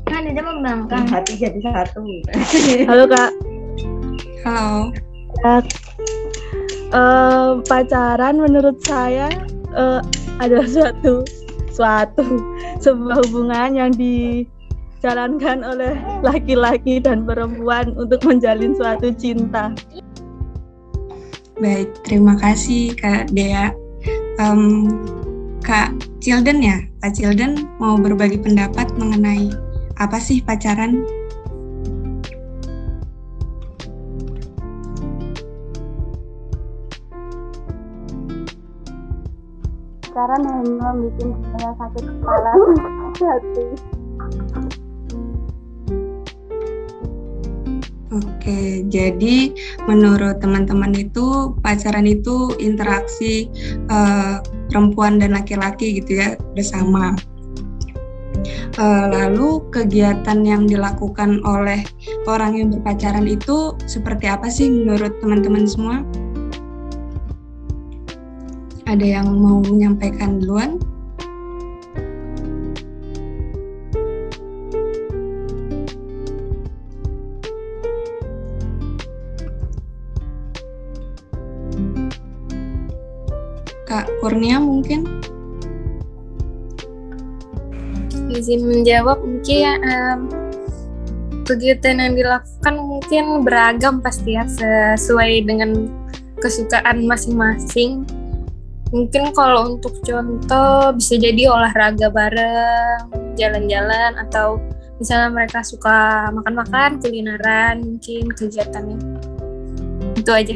Kan dia membangkang hati jadi satu. Halo Kak. Halo. Pacaran menurut saya adalah sebuah hubungan yang dijalankan oleh laki-laki dan perempuan untuk menjalin suatu cinta. Baik, terima kasih Kak Dea. Kak Childen ya, Kak Childen mau berbagi pendapat mengenai apa sih pacaran? pacaran hanya bikin saya sakit kepala hati. Oke, jadi menurut teman-teman itu pacaran itu interaksi perempuan dan laki-laki gitu ya bersama. Lalu kegiatan yang dilakukan oleh orang yang berpacaran itu seperti apa sih menurut teman-teman semua? Ada yang mau menyampaikan duluan? Kak Kurnia mungkin? Izin menjawab, mungkin kegiatan yang dilakukan mungkin beragam pasti ya, sesuai dengan kesukaan masing-masing. Mungkin kalau untuk contoh bisa jadi olahraga bareng, jalan-jalan, atau misalnya mereka suka makan-makan, kulineran, mungkin kegiatannya. Itu aja.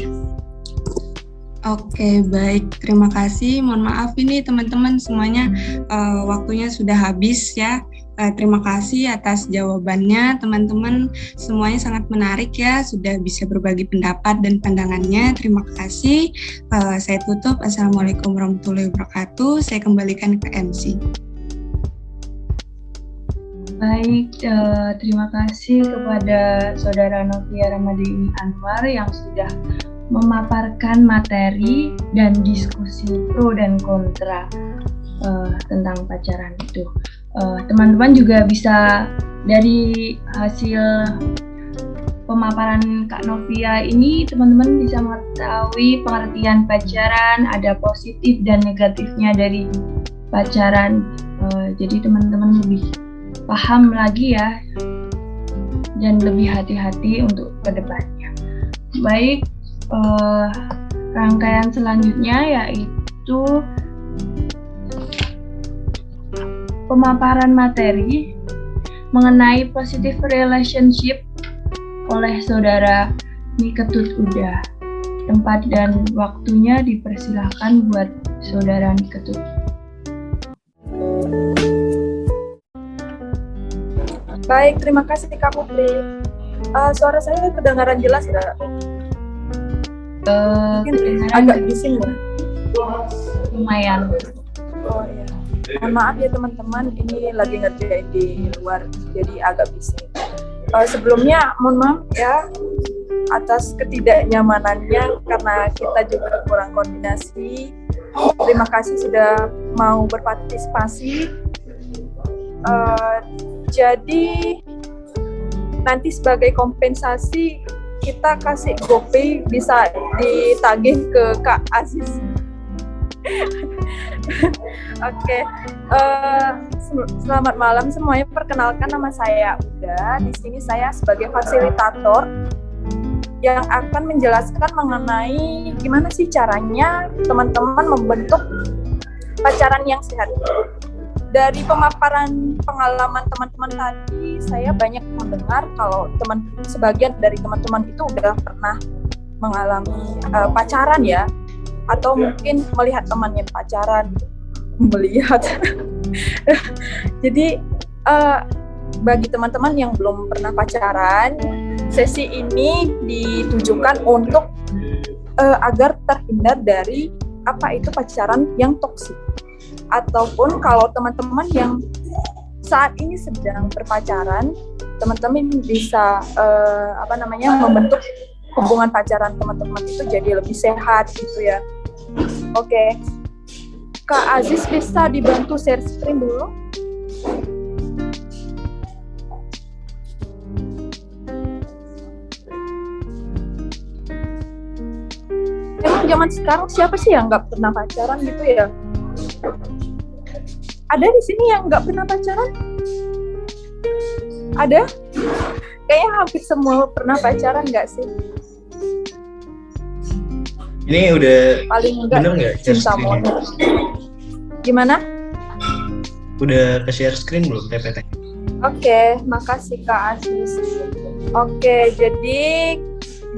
Oke, baik. Terima kasih. Mohon maaf ini teman-teman semuanya waktunya sudah habis ya. Terima kasih atas jawabannya teman-teman. Semuanya sangat menarik ya. Sudah bisa berbagi pendapat dan pandangannya. Terima kasih. Saya tutup. Assalamualaikum warahmatullahi wabarakatuh. Saya kembalikan ke MC. Baik, terima kasih kepada Saudara Novia Ramadhani Anwar yang sudah memaparkan materi dan diskusi pro dan kontra tentang pacaran itu. Teman-teman juga bisa dari hasil pemaparan Kak Novia ini, teman-teman bisa mengetahui pengertian pacaran, ada positif dan negatifnya dari pacaran. Jadi teman-teman lebih paham lagi ya, dan lebih hati-hati untuk kedepannya. Baik, rangkaian selanjutnya yaitu pemaparan materi mengenai positive relationship oleh Saudara Niketut Uda. Tempat dan waktunya dipersilahkan buat Saudara Niketut. Baik, terima kasih Kak Putri. Suara saya kedengaran jelas nggak? Mungkin agak bising ya? Lumayan. Oh iya. Mohon maaf ya teman-teman, ini lagi ngerjain di luar, jadi agak bising. Sebelumnya mohon maaf ya atas ketidaknyamanannya karena kita juga kurang koordinasi. Terima kasih sudah mau berpartisipasi. Jadi nanti sebagai kompensasi kita kasih GoPay bisa ditagih ke Kak Aziz. Oke. Selamat malam semuanya. Perkenalkan nama saya Uda. Di sini saya sebagai fasilitator yang akan menjelaskan mengenai gimana sih caranya teman-teman membentuk pacaran yang sehat. Dari pemaparan pengalaman teman-teman tadi, saya banyak mendengar kalau sebagian dari teman-teman itu udah pernah mengalami pacaran ya, atau mungkin melihat temannya pacaran, melihat. Jadi bagi teman-teman yang belum pernah pacaran, sesi ini ditujukan untuk agar terhindar dari apa itu pacaran yang toksik. Ataupun kalau teman-teman yang saat ini sedang berpacaran, teman-teman bisa membentuk hubungan pacaran teman-teman itu jadi lebih sehat gitu ya. Oke. Kak Aziz bisa dibantu share screen dulu? Emang zaman sekarang siapa sih yang nggak pernah pacaran gitu ya? Ada di sini yang nggak pernah pacaran? Ada? Kayaknya hampir semua pernah pacaran nggak sih? Ini udah paling enggak bener nggak share screen? Gimana? Udah ke share screen belum PPT? Oke, makasih Kak Aziz. Oke, jadi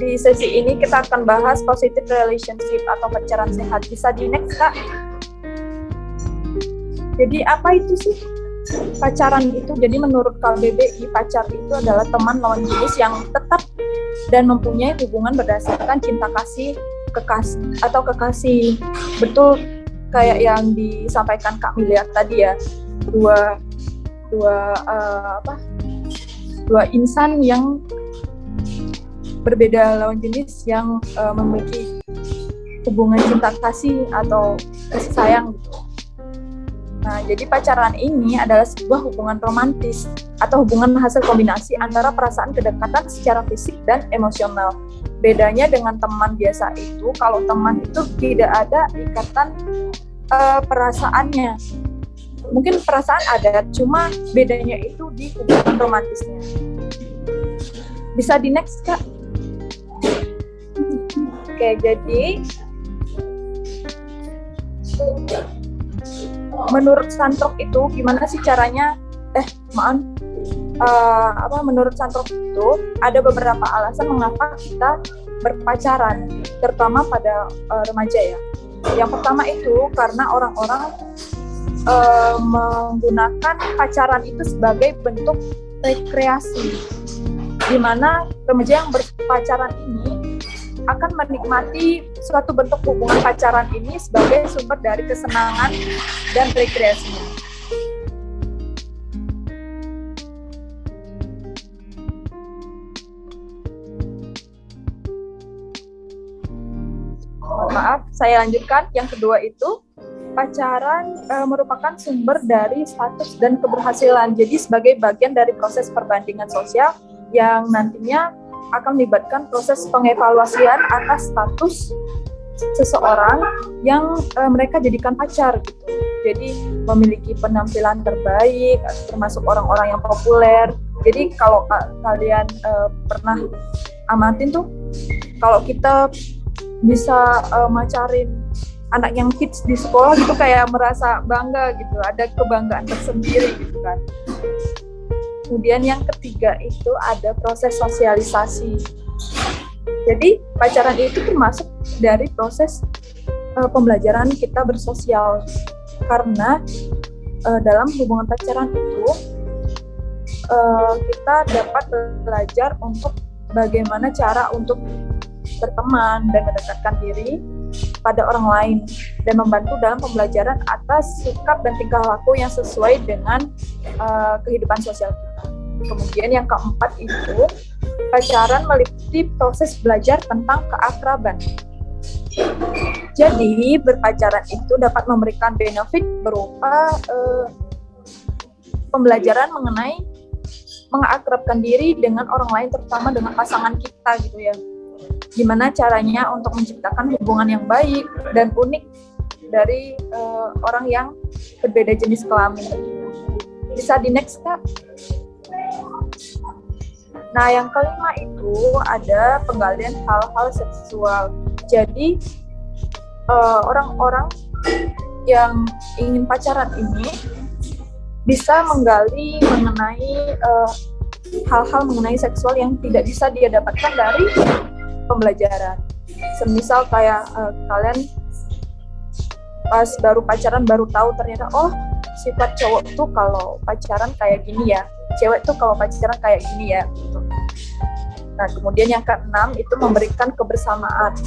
di sesi ini kita akan bahas positive relationship atau pacaran sehat. Bisa di next Kak? Jadi apa itu sih pacaran itu? Jadi menurut KBBI, pacar itu adalah teman lawan jenis yang tetap dan mempunyai hubungan berdasarkan cinta kasih, kekasih. Betul kayak yang disampaikan Kak Milia tadi ya, dua insan yang berbeda lawan jenis yang memiliki hubungan cinta kasih atau kasih sayang gitu. Nah, jadi pacaran ini adalah sebuah hubungan romantis atau hubungan hasil kombinasi antara perasaan kedekatan secara fisik dan emosional. Bedanya dengan teman biasa itu, kalau teman itu tidak ada ikatan perasaannya. Mungkin perasaan ada, cuma bedanya itu di hubungan romantisnya. Bisa di next, Kak? Oke, jadi menurut Santrok itu gimana sih caranya? Menurut Santrok itu ada beberapa alasan mengapa kita berpacaran, terutama pada remaja ya. Yang pertama itu karena orang-orang menggunakan pacaran itu sebagai bentuk rekreasi, di mana remaja yang berpacaran ini akan menikmati suatu bentuk hubungan pacaran ini sebagai sumber dari kesenangan dan rekreasinya. Maaf, saya lanjutkan. Yang kedua itu, pacaran merupakan sumber dari status dan keberhasilan. Jadi sebagai bagian dari proses perbandingan sosial yang nantinya akan melibatkan proses pengevaluasian atas status seseorang yang mereka jadikan pacar gitu. Jadi memiliki penampilan terbaik, termasuk orang-orang yang populer. Jadi kalau kalian pernah amatin tuh, kalau kita bisa macarin anak yang hits di sekolah gitu, kayak merasa bangga gitu, ada kebanggaan tersendiri gitu kan. Kemudian yang ketiga itu ada proses sosialisasi. Jadi pacaran itu termasuk dari proses pembelajaran kita bersosial, karena dalam hubungan pacaran itu kita dapat belajar untuk bagaimana cara untuk berteman dan mendekatkan diri pada orang lain dan membantu dalam pembelajaran atas sikap dan tingkah laku yang sesuai dengan kehidupan sosial kita. Kemudian yang keempat itu pacaran meliputi proses belajar tentang keakraban. Jadi berpacaran itu dapat memberikan benefit berupa pembelajaran mengenai mengakrabkan diri dengan orang lain, terutama dengan pasangan kita gitu ya. Gimana caranya untuk menciptakan hubungan yang baik dan unik dari orang yang berbeda jenis kelamin. Bisa di next, Kak? Nah, yang kelima itu ada penggalian hal-hal seksual. Jadi orang-orang yang ingin pacaran ini bisa menggali mengenai hal-hal mengenai seksual yang tidak bisa dia dapatkan dari pembelajaran. Semisal kayak kalian pas baru pacaran baru tahu ternyata sifat cowok tuh kalau pacaran kayak gini ya, cewek tuh kalau pacaran kayak gini ya gitu. Nah, kemudian yang keenam itu memberikan kebersamaan.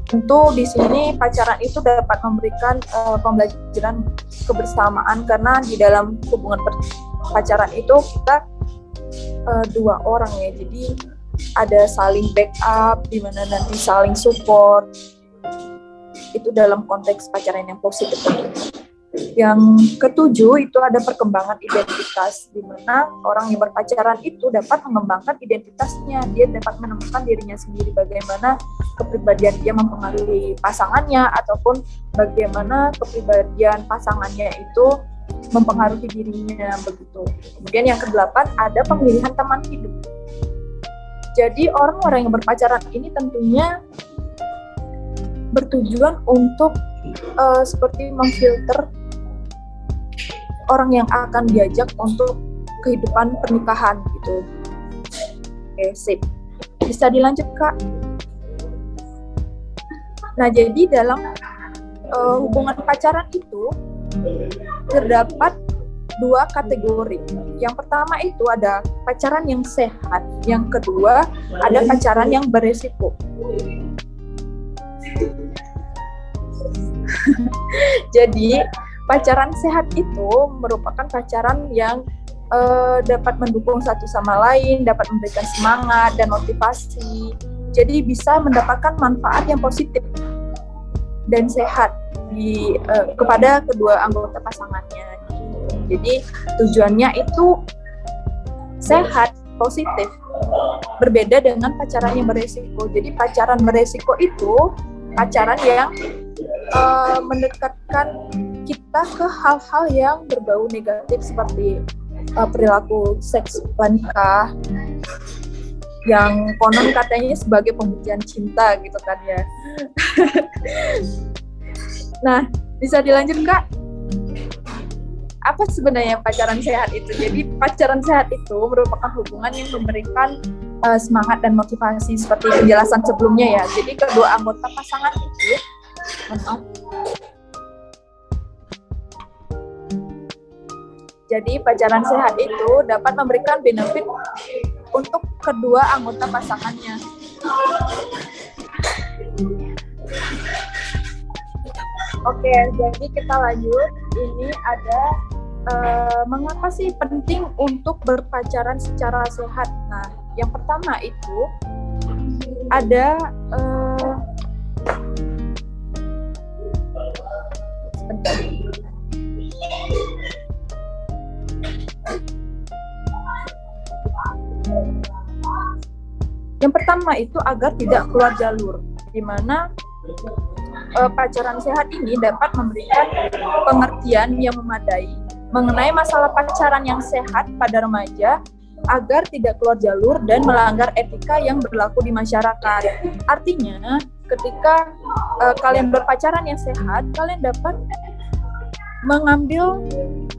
Tentu di sini pacaran itu dapat memberikan pembelajaran kebersamaan, karena di dalam hubungan pacaran itu kita dua orang ya, jadi ada saling backup, di mana nanti saling support. Itu dalam konteks pacaran yang positif. Yang ketujuh itu ada perkembangan identitas, di mana orang yang berpacaran itu dapat mengembangkan identitasnya. Dia dapat menemukan dirinya sendiri, bagaimana kepribadian dia mempengaruhi pasangannya, ataupun bagaimana kepribadian pasangannya itu mempengaruhi dirinya begitu. Kemudian yang kedelapan ada pemilihan teman hidup. Jadi orang-orang yang berpacaran ini tentunya bertujuan untuk seperti memfilter orang yang akan diajak untuk kehidupan pernikahan gitu. Oke, sip. Bisa dilanjut, Kak? Nah, jadi dalam hubungan pacaran itu terdapat 2 kategori. Yang pertama itu ada pacaran yang sehat, yang kedua ada pacaran yang beresiko. Jadi pacaran sehat itu merupakan pacaran yang dapat mendukung satu sama lain, dapat memberikan semangat dan motivasi. Jadi bisa mendapatkan manfaat yang positif dan sehat kepada kedua anggota pasangannya. Jadi tujuannya itu sehat, positif. Berbeda dengan pacaran yang beresiko. Jadi pacaran beresiko itu pacaran yang mendekatkan kita ke hal-hal yang berbau negatif seperti perilaku seks pranikah yang konon katanya sebagai pembuktian cinta gitu kan ya. Nah, bisa dilanjut Kak? Apa sebenarnya pacaran sehat itu? Jadi pacaran sehat itu merupakan hubungan yang memberikan semangat dan motivasi seperti penjelasan sebelumnya ya. Jadi kedua anggota pasangan itu Jadi pacaran sehat itu dapat memberikan benefit untuk kedua anggota pasangannya. Oke, jadi kita lanjut. Ini ada mengapa sih penting untuk berpacaran secara sehat? Nah, yang pertama itu ada sebentar. Yang pertama itu agar tidak keluar jalur, di mana pacaran sehat ini dapat memberikan pengertian yang memadai mengenai masalah pacaran yang sehat pada remaja agar tidak keluar jalur dan melanggar etika yang berlaku di masyarakat. Artinya, ketika kalian berpacaran yang sehat, kalian dapat mengambil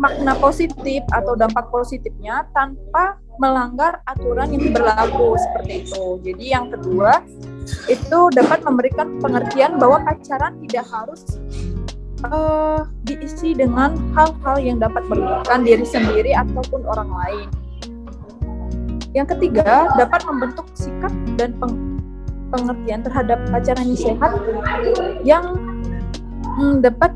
makna positif atau dampak positifnya tanpa melanggar aturan yang berlaku seperti itu. Jadi yang kedua, itu dapat memberikan pengertian bahwa pacaran tidak harus diisi dengan hal-hal yang dapat merugikan diri sendiri ataupun orang lain. Yang ketiga, dapat membentuk sikap dan pengertian terhadap pacaran yang sehat yang dapat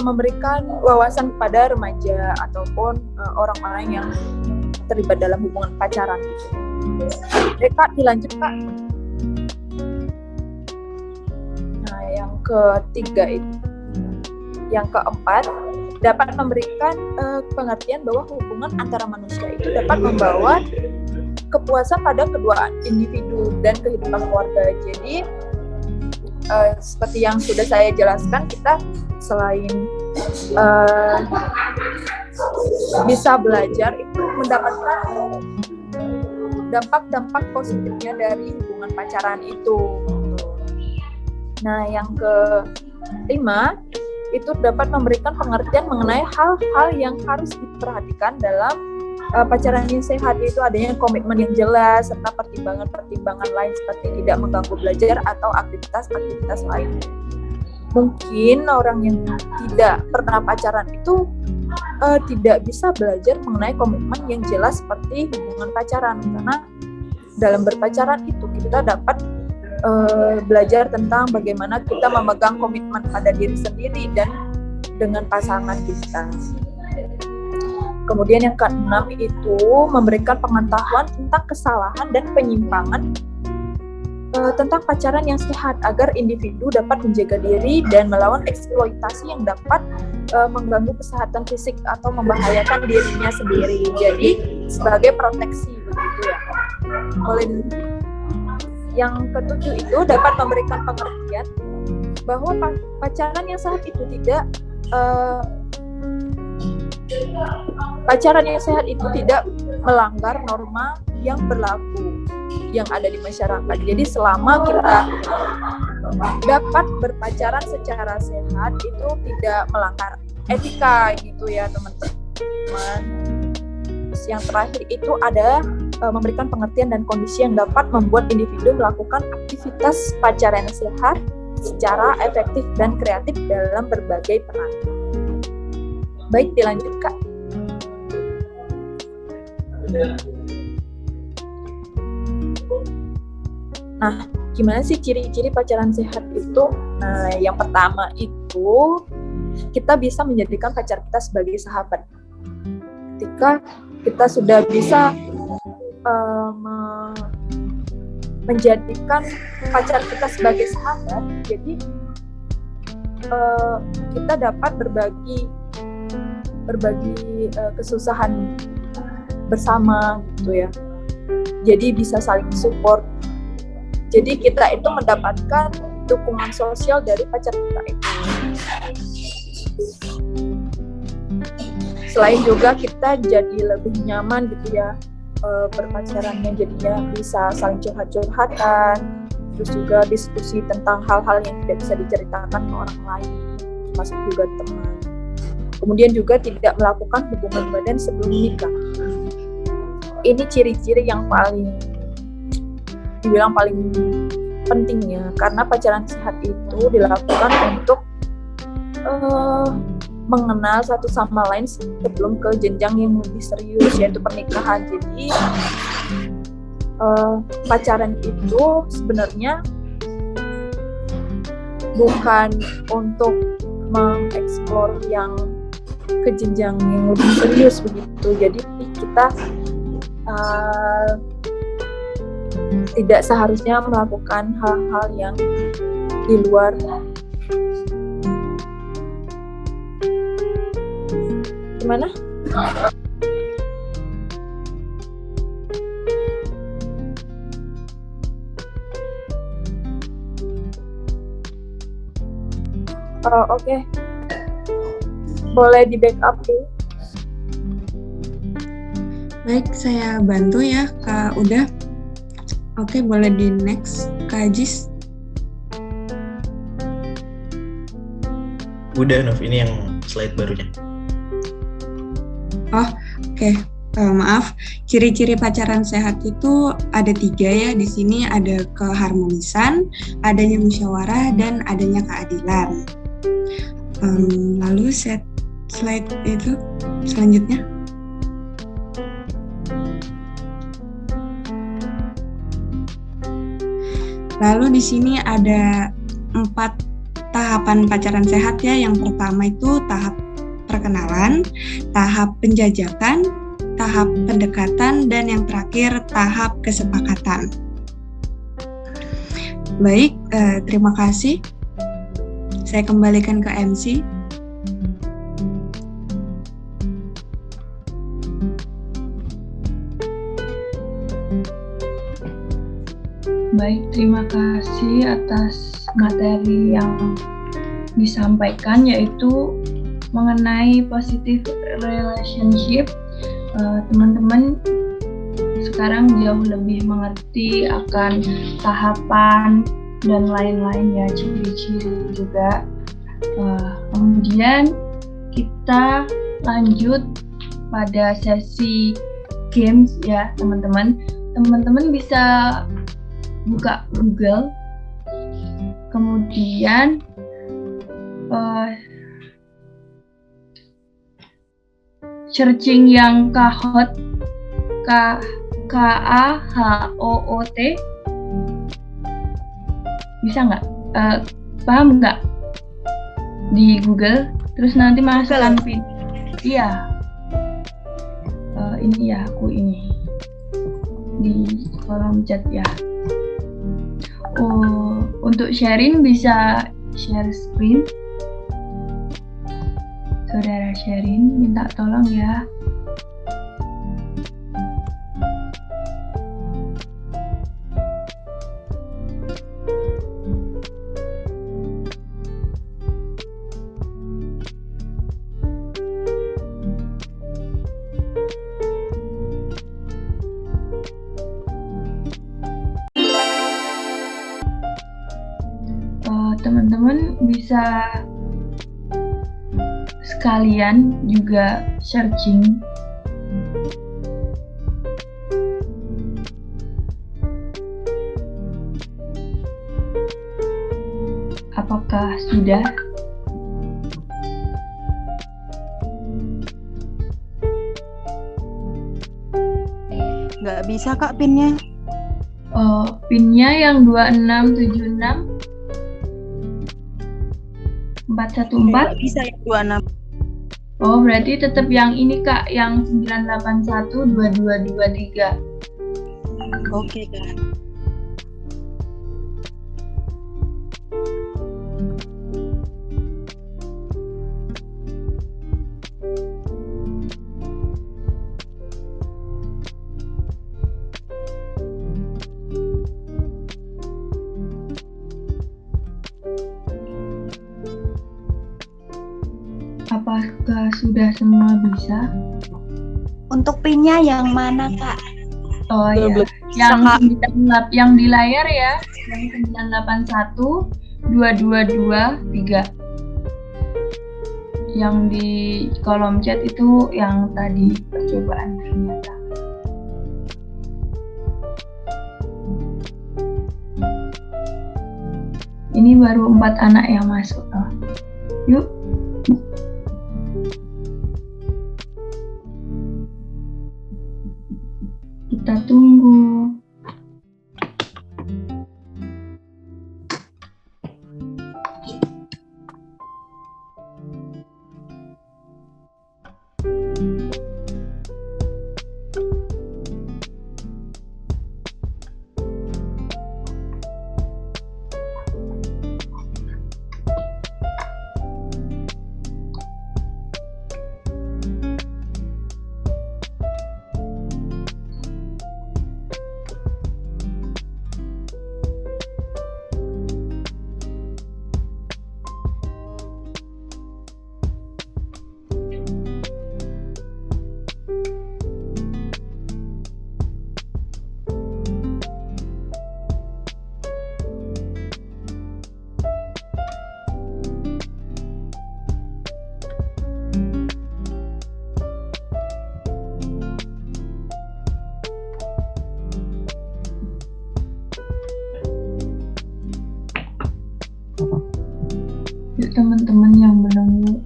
memberikan wawasan kepada remaja ataupun orang-orang yang terlibat dalam hubungan pacaran. Kak, dilanjut Kak. Nah, yang ketiga itu, yang keempat, dapat memberikan pengertian bahwa hubungan antara manusia itu dapat membawa kepuasan pada kedua individu dan kehidupan keluarga. Jadi seperti yang sudah saya jelaskan, kita selain bisa belajar itu mendapatkan dampak-dampak positifnya dari hubungan pacaran itu. Nah, yang kelima itu dapat memberikan pengertian mengenai hal-hal yang harus diperhatikan dalam pacaran yang sehat, itu adanya komitmen yang jelas serta pertimbangan-pertimbangan lain seperti tidak mengganggu belajar atau aktivitas-aktivitas lain. Mungkin orang yang tidak pernah pacaran itu tidak bisa belajar mengenai komitmen yang jelas seperti hubungan pacaran, karena dalam berpacaran itu kita dapat belajar tentang bagaimana kita memegang komitmen pada diri sendiri dan dengan pasangan kita. Kemudian yang keenam itu memberikan pengetahuan tentang kesalahan dan penyimpangan tentang pacaran yang sehat agar individu dapat menjaga diri dan melawan eksploitasi yang dapat mengganggu kesehatan fisik atau membahayakan dirinya sendiri. Jadi sebagai proteksi begitu ya. Yang ketujuh itu dapat memberikan pengertian bahwa pacaran yang sehat itu tidak melanggar norma yang berlaku yang ada di masyarakat. Jadi selama kita dapat berpacaran secara sehat itu tidak melanggar etika gitu ya teman-teman. Yang terakhir itu ada memberikan pengertian dan kondisi yang dapat membuat individu melakukan aktivitas pacaran yang sehat secara efektif dan kreatif dalam berbagai peran. Baik, dilanjut Kak. Nah, gimana sih ciri-ciri pacaran sehat itu? Nah, yang pertama itu kita bisa menjadikan pacar kita sebagai sahabat. Ketika kita sudah bisa menjadikan pacar kita sebagai sahabat, jadi kita dapat berbagi kesusahan bersama gitu ya. Jadi bisa saling support. Jadi kita itu mendapatkan dukungan sosial dari pacar kita itu. Selain juga kita jadi lebih nyaman gitu ya berpacarannya, jadinya bisa saling curhat-curhatan, terus juga diskusi tentang hal-hal yang tidak bisa diceritakan ke orang lain, termasuk juga teman. Kemudian juga tidak melakukan hubungan badan sebelum nikah. Ini ciri-ciri yang dibilang paling pentingnya, karena pacaran sehat itu dilakukan untuk mengenal satu sama lain sebelum ke jenjang yang lebih serius, yaitu pernikahan. Jadi pacaran itu sebenarnya bukan untuk mengeksplor yang ke jenjang yang lebih serius begitu. Jadi kita tidak seharusnya melakukan hal-hal yang di luar gimana? Oke. Boleh di backup dulu. Baik, saya bantu ya Kak Uda. Oke, boleh di next Kak Ajis. Udah Nov, ini yang slide barunya. Oh, oke. Maaf, ciri-ciri pacaran sehat itu ada 3 ya. Di sini ada keharmonisan, adanya musyawarah, dan adanya keadilan. Lalu slide itu selanjutnya. Lalu di sini ada 4 tahapan pacaran sehat ya. Yang pertama itu tahap perkenalan, tahap penjajakan, tahap pendekatan, dan yang terakhir tahap kesepakatan. Baik, terima kasih. Saya kembalikan ke MC. Baik, terima kasih atas materi yang disampaikan, yaitu mengenai positive relationship. Teman-teman sekarang jauh lebih mengerti akan tahapan dan lain-lain ya, ciri-ciri juga. Kemudian kita lanjut pada sesi games ya teman-teman. Teman-teman bisa buka Google, kemudian searching yang Kahoot, K-A-H-O-O-T, bisa nggak? Paham nggak? Di Google, terus nanti masukkan pin. Iya. Ini ya, aku ini di kolom chat ya. Untuk sharing bisa share screen. Saudara sharing, minta tolong ya. Teman-teman bisa sekalian juga searching Apakah sudah? Nggak bisa Kak pinnya. Pinnya yang 2676 414. Nggak bisa yang 26. Oh, berarti tetap yang ini Kak, yang 981 2223. Oke Kak. Apakah sudah semua bisa? Untuk pinnya yang mana Kak? Oh ya, yang di layar ya, yang 981 2223. Yang di kolom chat itu yang tadi percobaan ternyata. Ini baru 4 anak yang masuk. Yuk. Kita tunggu. Yuk teman-teman yang menunggu.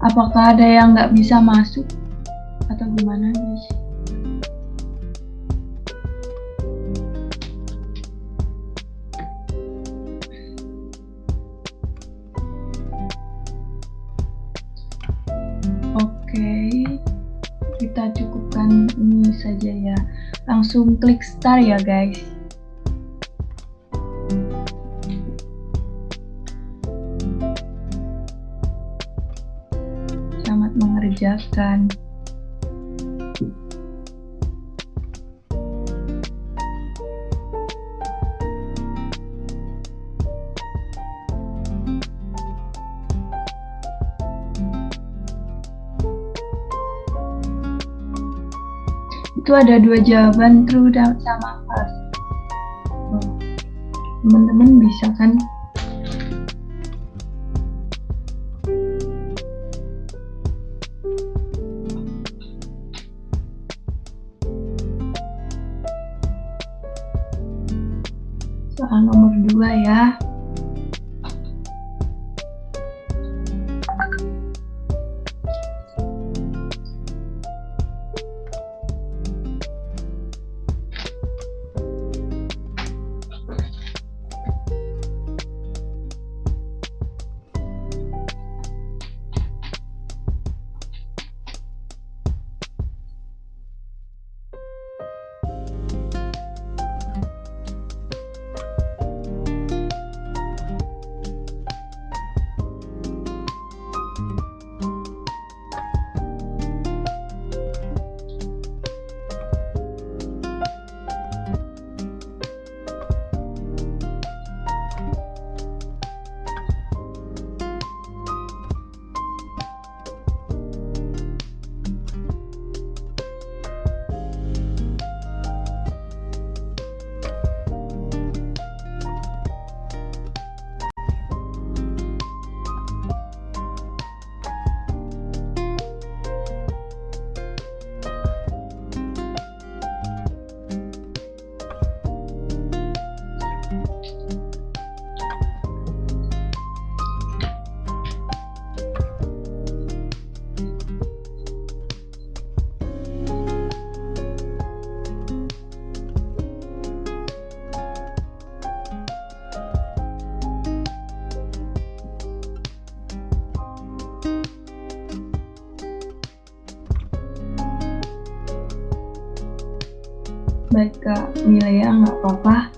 Apakah ada yang nggak bisa masuk atau gimana guys? Oke, kita cukupkan ini saja ya. Langsung klik start ya guys. Selamat mengerjakan. Itu ada 2 jawaban true dan sama false. Teman-teman bisa kan? Soal nomor 2 ya. Baik Kak Milea, nggak apa-apa.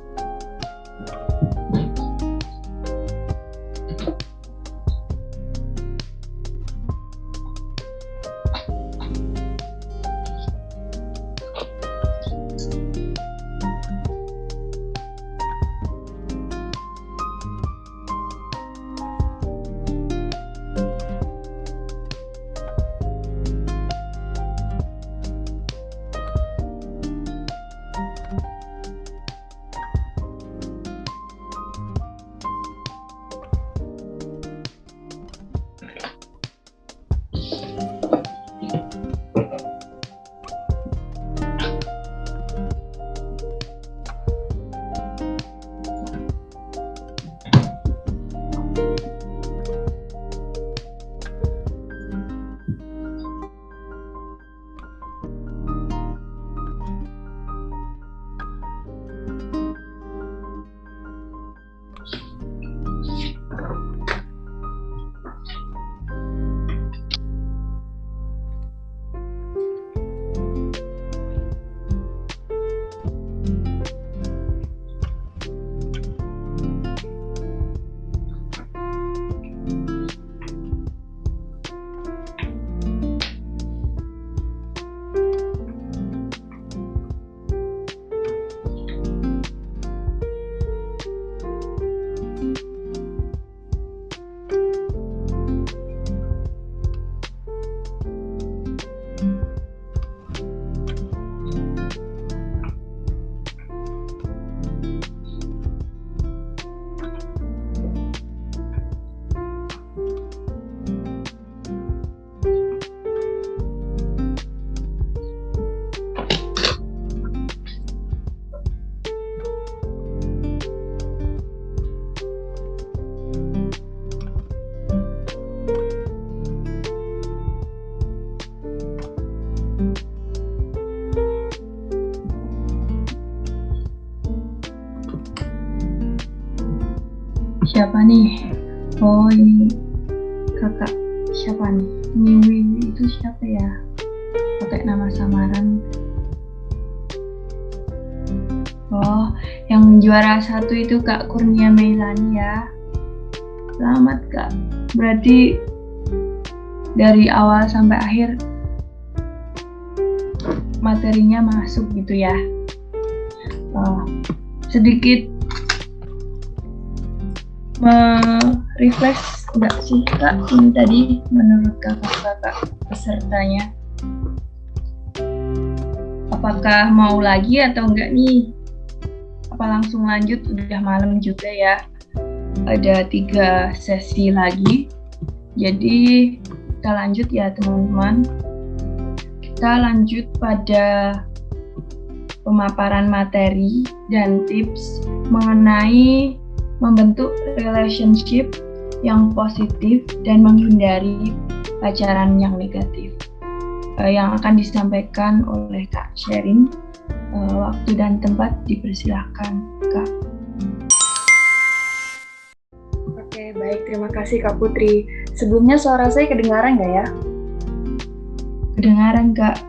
Siapa nih? Oh, ini kakak siapa nih? Miwi itu siapa ya? Pakai nama samaran. Oh, yang juara 1 itu Kak Kurnia Meilani ya. Selamat Kak. Berarti dari awal sampai akhir materinya masuk gitu ya. Sedikit refresh enggak sih Kak ini tadi menurut kakak pesertanya? Apakah mau lagi atau enggak nih? Apa langsung lanjut? Udah malam juga ya. Ada 3 sesi lagi. Jadi kita lanjut ya teman-teman. Kita lanjut pada pemaparan materi dan tips mengenai membentuk relationship yang positif dan menghindari pacaran yang negatif. Yang akan disampaikan oleh Kak Sherin. Waktu dan tempat dipersilahkan Kak. Oke, baik, terima kasih Kak Putri. Sebelumnya suara saya kedengaran nggak ya? Kedengaran Kak,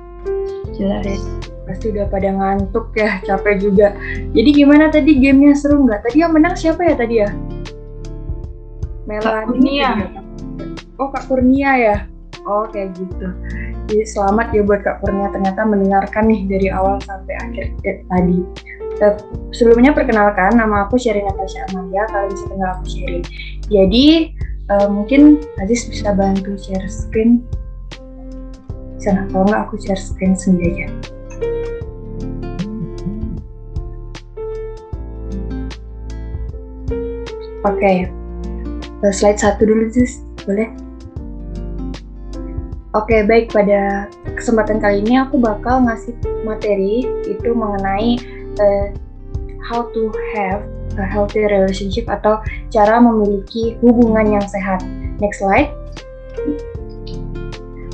jelas. Pasti udah pada ngantuk ya, capek juga. Jadi gimana tadi gamenya, seru nggak? Tadi yang menang siapa ya tadi ya? Melani. Kurnia. Oh, Kak Kurnia ya? Oh, kayak gitu. Jadi selamat ya buat Kak Kurnia, ternyata mendengarkan nih dari awal sampai akhir tadi. Sebelumnya perkenalkan, nama aku Sherin Natasha Amalia, kalian bisa panggil aku Sherin. Jadi mungkin Aziz bisa bantu share screen. Bisa, kalau nggak aku share screen sendiri aja. Oke, slide 1 dulu Aziz, boleh? Oke, baik, pada kesempatan kali ini aku bakal ngasih materi itu mengenai how to have a healthy relationship atau cara memiliki hubungan yang sehat. Next slide.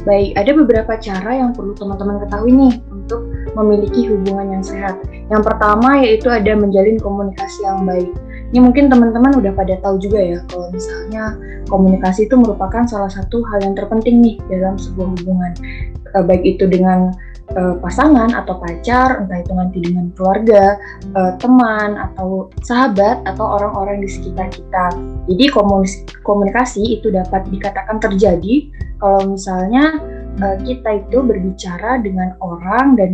Baik, ada beberapa cara yang perlu teman-teman ketahui nih untuk memiliki hubungan yang sehat. Yang pertama yaitu ada menjalin komunikasi yang baik. Ini mungkin teman-teman udah pada tahu juga ya, kalau misalnya komunikasi itu merupakan salah satu hal yang terpenting nih dalam sebuah hubungan. Baik itu dengan pasangan atau pacar, entah itu nanti dengan keluarga, teman atau sahabat atau orang-orang di sekitar kita. Jadi komunikasi itu dapat dikatakan terjadi kalau misalnya kita itu berbicara dengan orang dan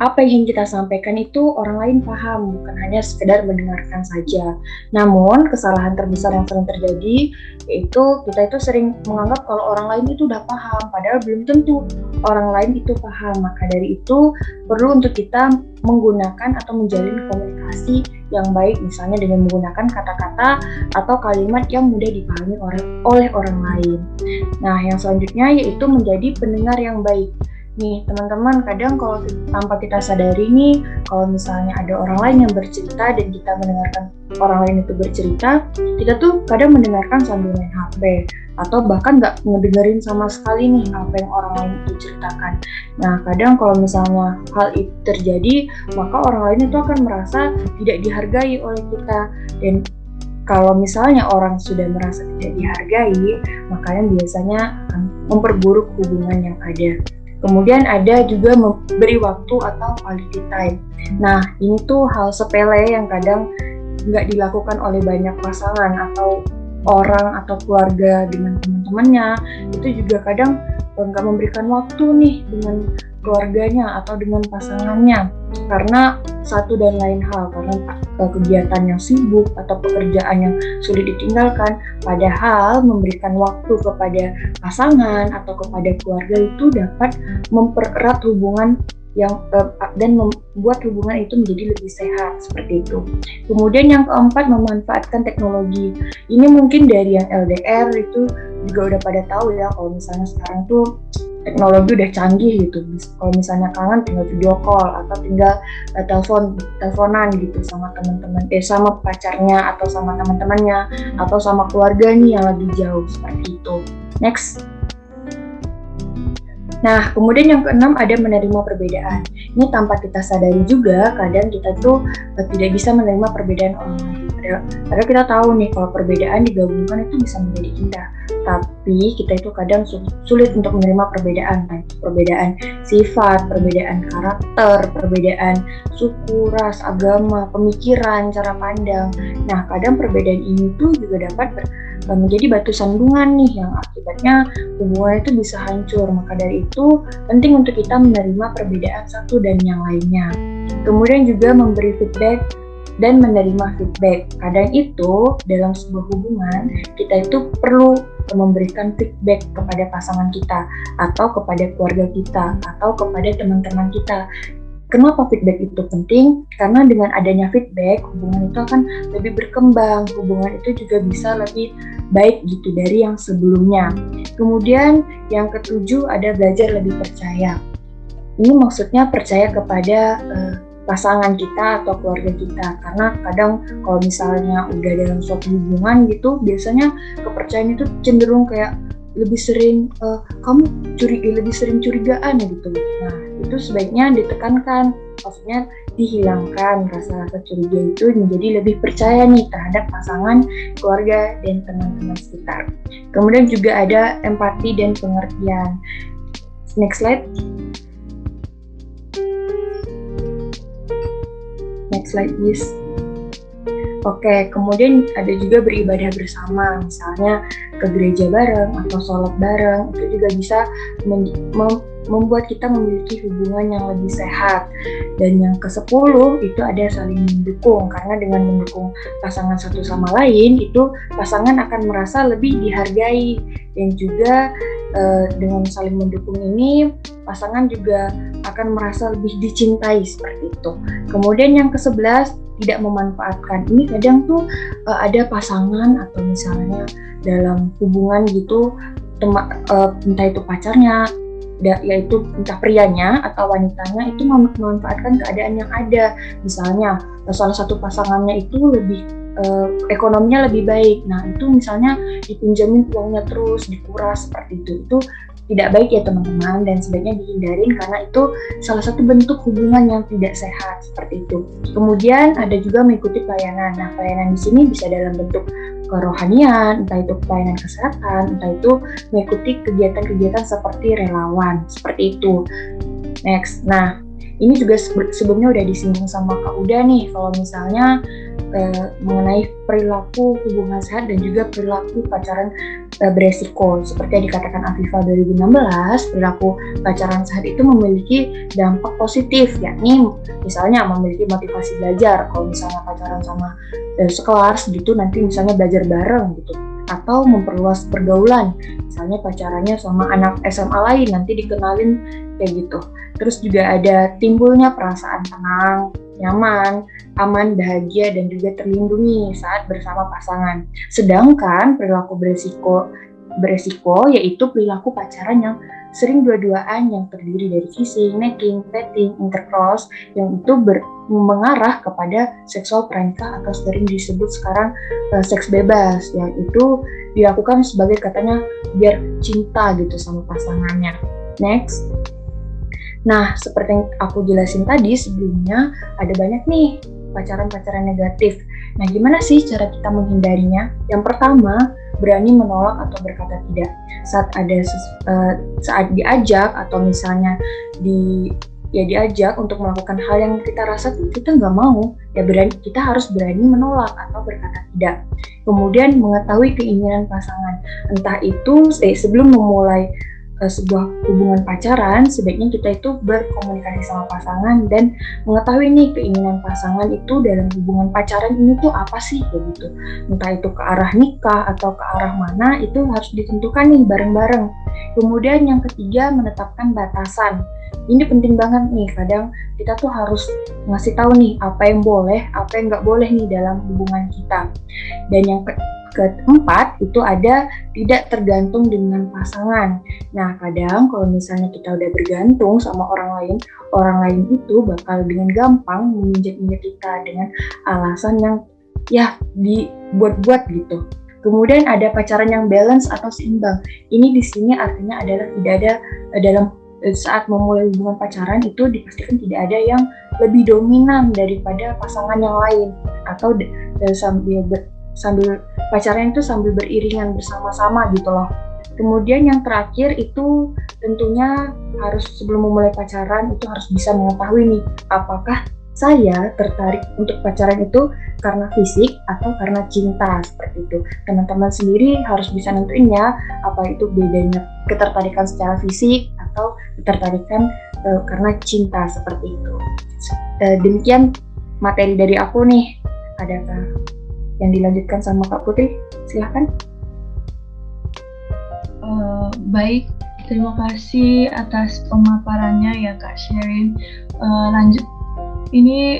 apa yang ingin kita sampaikan itu orang lain paham, bukan hanya sekedar mendengarkan saja. Namun kesalahan terbesar yang sering terjadi yaitu kita itu sering menganggap kalau orang lain itu udah paham, padahal belum tentu orang lain itu paham. Maka dari itu perlu untuk kita menggunakan atau menjalin komunikasi yang baik, misalnya dengan menggunakan kata-kata atau kalimat yang mudah dipahami oleh orang lain. Nah, yang selanjutnya yaitu menjadi pendengar yang baik. Nih teman-teman, kadang kalau tanpa kita sadari nih, kalau misalnya ada orang lain yang bercerita dan kita mendengarkan orang lain itu bercerita, kita tuh kadang mendengarkan sambil main HP atau bahkan nggak ngedengerin sama sekali nih apa yang orang lain itu ceritakan. Nah kadang kalau misalnya hal itu terjadi, maka orang lain itu akan merasa tidak dihargai oleh kita, dan kalau misalnya orang sudah merasa tidak dihargai, makanya biasanya akan memperburuk hubungan yang ada. Kemudian ada juga memberi waktu atau quality time. Nah, ini tuh hal sepele yang kadang nggak dilakukan oleh banyak pasangan atau orang atau keluarga dengan teman-temannya. Itu juga kadang nggak memberikan waktu nih dengan keluarganya atau dengan pasangannya karena satu dan lain hal, karena kegiatan yang sibuk atau pekerjaan yang sulit ditinggalkan. Padahal memberikan waktu kepada pasangan atau kepada keluarga itu dapat mempererat hubungan dan membuat hubungan itu menjadi lebih sehat, seperti itu. Kemudian yang keempat, memanfaatkan teknologi. Ini mungkin dari yang LDR itu juga udah pada tahu ya, kalau misalnya sekarang tuh teknologi udah canggih gitu. Kalau misalnya kangen tinggal video call atau tinggal teleponan gitu sama teman-teman, sama pacarnya atau sama teman-temannya atau sama keluarga nih yang lagi jauh, seperti itu. Next. Nah, kemudian yang keenam ada menerima perbedaan. Ini tanpa kita sadari juga, kadang kita tuh tidak bisa menerima perbedaan orang lain. Padahal kita tahu nih kalau perbedaan digabungkan itu bisa menjadi indah. Tapi kita itu kadang sulit untuk menerima perbedaan, perbedaan sifat, perbedaan karakter, perbedaan suku, ras, agama, pemikiran, cara pandang. Nah, kadang perbedaan ini tuh juga dapat menjadi batu sandungan nih yang akibatnya hubungan itu bisa hancur. Maka dari itu penting untuk kita menerima perbedaan satu dan yang lainnya. Kemudian juga memberi feedback dan menerima feedback. Kadang itu dalam sebuah hubungan kita itu perlu memberikan feedback kepada pasangan kita atau kepada keluarga kita atau kepada teman-teman kita. Kenapa feedback itu penting? Karena dengan adanya feedback, hubungan itu akan lebih berkembang, hubungan itu juga bisa lebih baik gitu dari yang sebelumnya. Kemudian yang ketujuh ada belajar lebih percaya. Ini maksudnya percaya kepada pasangan kita atau keluarga kita, karena kadang kalau misalnya udah dalam suatu hubungan gitu, biasanya kepercayaan itu cenderung kayak lebih sering kamu lebih sering curigaan gitu. Nah, itu sebaiknya ditekankan, maksudnya dihilangkan rasa-rasa curiga itu, menjadi lebih percaya nih terhadap pasangan, keluarga, dan teman-teman sekitar. Kemudian juga ada empati dan pengertian. Next slide. Next slide please. Oke, kemudian ada juga beribadah bersama, misalnya ke gereja bareng atau sholat bareng, itu juga bisa membuat kita memiliki hubungan yang lebih sehat. Dan yang ke-10 itu ada saling mendukung, karena dengan mendukung pasangan satu sama lain, itu pasangan akan merasa lebih dihargai, dan juga dengan saling mendukung ini, pasangan juga akan merasa lebih dicintai, seperti itu. Kemudian yang ke-11, tidak memanfaatkan. Ini kadang tuh ada pasangan atau misalnya dalam hubungan gitu, entah itu pacarnya, yaitu entah prianya atau wanitanya, itu memanfaatkan keadaan yang ada. Misalnya salah satu pasangannya itu lebih ekonominya lebih baik, nah itu misalnya dipinjamin uangnya terus, dikuras, seperti itu. Itu tidak baik ya teman-teman, dan sebaiknya dihindarin karena itu salah satu bentuk hubungan yang tidak sehat, seperti itu. Kemudian ada juga mengikuti pelayanan. Nah, pelayanan di sini bisa dalam bentuk kerohanian, entah itu pelayanan kesehatan, entah itu mengikuti kegiatan-kegiatan seperti relawan, seperti itu. Next, nah ini juga sebelumnya udah disinggung sama Kak Uda nih, kalau misalnya mengenai perilaku hubungan sehat dan juga perilaku pacaran beresiko. Seperti yang dikatakan Afifa 2016, perilaku pacaran sehat itu memiliki dampak positif, yakni misalnya memiliki motivasi belajar. Kalau misalnya pacaran sama sekelas gitu, nanti misalnya belajar bareng gitu, atau memperluas pergaulan, misalnya pacarannya sama anak SMA lain, nanti dikenalin kayak gitu. Terus juga ada timbulnya perasaan tenang, nyaman, aman, bahagia, dan juga terlindungi saat bersama pasangan. Sedangkan perilaku beresiko yaitu perilaku pacaran yang sering dua-duaan, yang terdiri dari kissing, necking, petting, intercourse, yang itu mengarah kepada seksual pranikah atau sering disebut sekarang seks bebas, yang itu dilakukan sebagai katanya biar cinta gitu sama pasangannya. Next. Nah, seperti yang aku jelasin tadi sebelumnya, ada banyak nih pacaran-pacaran negatif. Nah, gimana sih cara kita menghindarinya? Yang pertama, berani menolak atau berkata tidak. Saat diajak atau misalnya diajak untuk melakukan hal yang kita rasa kita nggak mau, ya kita harus berani menolak atau berkata tidak. Kemudian mengetahui keinginan pasangan. Entah itu sebelum memulai sebuah hubungan pacaran, sebaiknya kita itu berkomunikasi sama pasangan dan mengetahui nih keinginan pasangan itu dalam hubungan pacaran ini tuh apa sih gitu. Entah itu ke arah nikah atau ke arah mana, itu harus ditentukan nih bareng-bareng. Kemudian yang ketiga, menetapkan batasan. Ini penting banget nih, kadang kita tuh harus ngasih tahu nih apa yang boleh, apa yang nggak boleh nih dalam hubungan kita. Dan yang keempat itu ada tidak tergantung dengan pasangan. Nah, kadang kalau misalnya kita udah bergantung sama orang lain itu bakal dengan gampang menginjak-injak kita dengan alasan yang ya dibuat-buat gitu. Kemudian ada pacaran yang balance atau seimbang. Ini di sini artinya adalah tidak ada dalam saat memulai hubungan pacaran itu dipastikan tidak ada yang lebih dominan daripada pasangan yang lain, atau sambil pacaran itu sambil beriringan bersama-sama gitu loh. Kemudian yang terakhir itu tentunya harus sebelum memulai pacaran itu harus bisa mengetahui nih, apakah saya tertarik untuk pacaran itu karena fisik atau karena cinta, seperti itu. Teman-teman sendiri harus bisa nentuin ya, apa itu bedanya ketertarikan secara fisik atau ketertarikan karena cinta, seperti itu. Demikian materi dari aku nih. Adakah yang dilanjutkan sama Kak Putri? Silahkan. Baik, terima kasih atas pemaparannya ya Kak Sherin. Lanjut, ini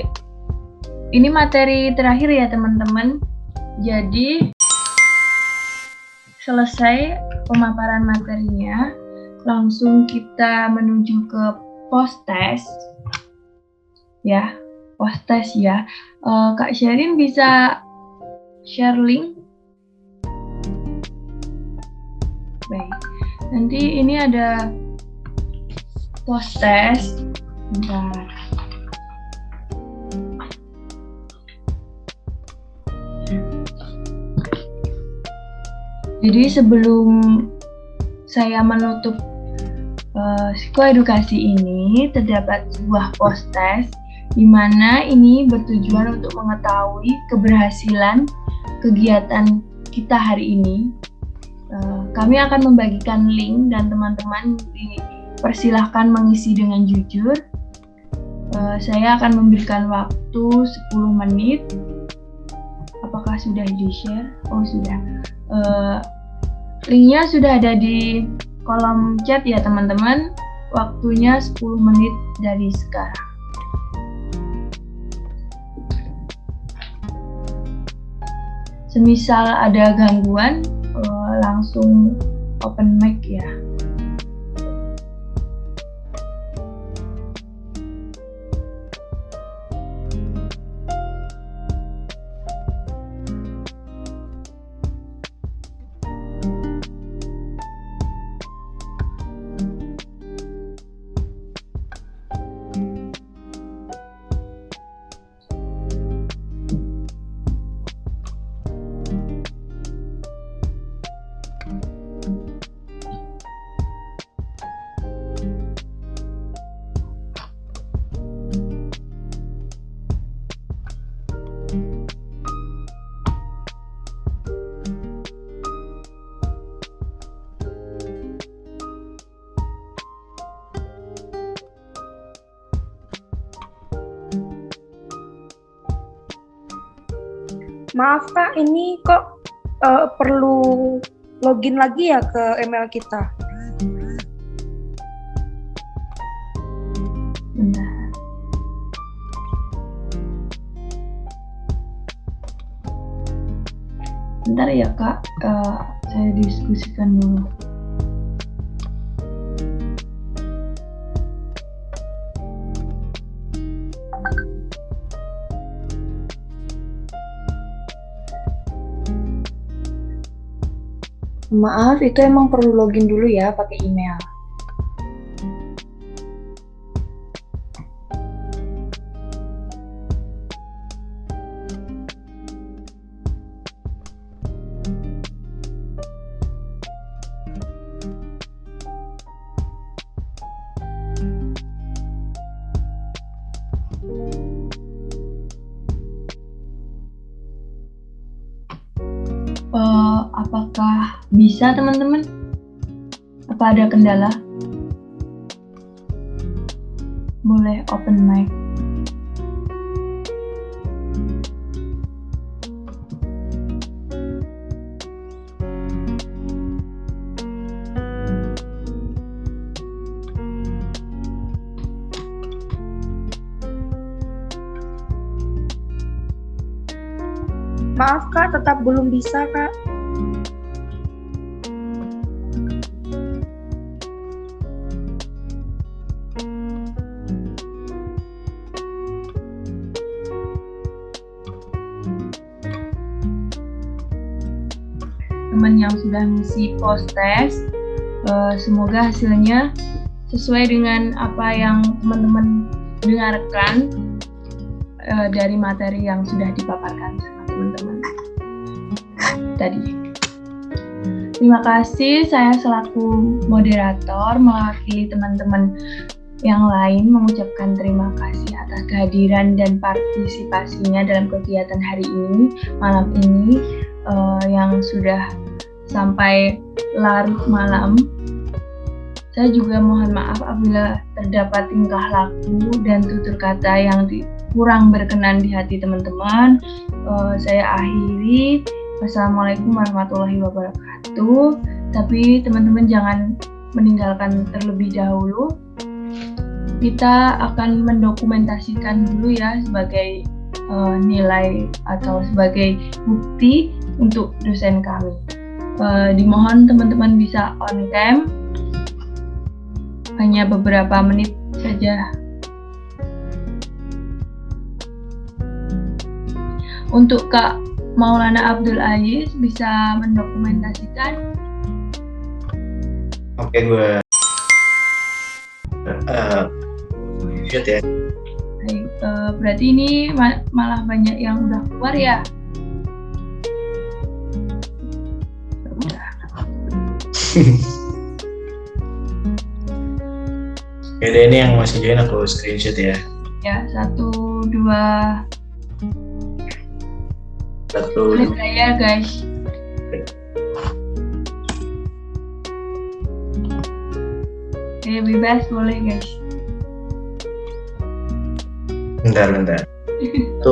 materi terakhir ya teman-teman. Jadi selesai pemaparan materinya, langsung kita menuju ke post-test ya, post-test ya. Kak Sherin bisa share link. Baik, nanti ini ada post-test. Bentar. Jadi sebelum saya menutup psikoedukasi ini, terdapat sebuah post-test di mana ini bertujuan untuk mengetahui keberhasilan kegiatan kita hari ini. Kami akan membagikan link dan teman-teman dipersilahkan mengisi dengan jujur. Saya akan memberikan waktu 10 menit. Apakah sudah di-share? Oh, sudah. Linknya sudah ada di kolom chat ya teman-teman. Waktunya 10 menit dari sekarang. Semisal ada gangguan, langsung open mic ya. Maaf Kak, ini kok perlu login lagi ya ke email kita? Bentar ya Kak, saya diskusikan dulu. Maaf, itu emang perlu login dulu ya pakai email. Apakah bisa teman-teman? Apa ada kendala? Boleh open mic. Maaf Kak, tetap belum bisa Kak. Teman yang sudah ngisi post test, semoga hasilnya sesuai dengan apa yang teman-teman dengarkan dari materi yang sudah dipaparkan sama teman-teman tadi. Terima kasih, saya selaku moderator mewakili teman-teman yang lain mengucapkan terima kasih atas kehadiran dan partisipasinya dalam kegiatan hari ini, malam ini, yang sudah sampai larut malam. Saya juga mohon maaf apabila terdapat tingkah laku dan tutur kata yang kurang berkenan di hati teman-teman. Saya akhiri. Wassalamualaikum warahmatullahi wabarakatuh. Tapi teman-teman jangan meninggalkan terlebih dahulu. Kita akan mendokumentasikan dulu ya sebagai nilai atau sebagai bukti untuk dosen kami. Dimohon teman-teman bisa on cam. Hanya beberapa menit saja. Untuk Kak Maulana Abdul Aziz bisa mendokumentasikan. Oke, gue lihat ya. Baik, berarti ini malah banyak yang udah keluar ya. Oke, ini yang masih join aku screenshot ya. Ya, 1, 2. Boleh saya guys. Oke, bebas boleh guys. Bentar. 1,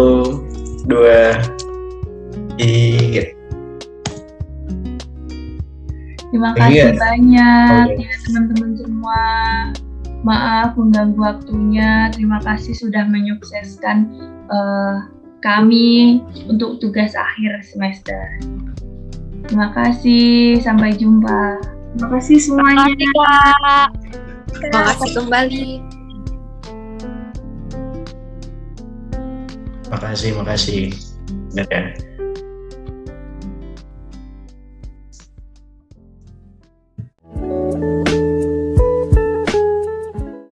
2, 3. Terima kasih banyak ya teman-teman semua. Maaf mengganggu waktunya. Terima kasih sudah menyukseskan kami untuk tugas akhir semester. Terima kasih. Sampai jumpa. Terima kasih semuanya. Terima kasih kembali. Makasih. Benar ya.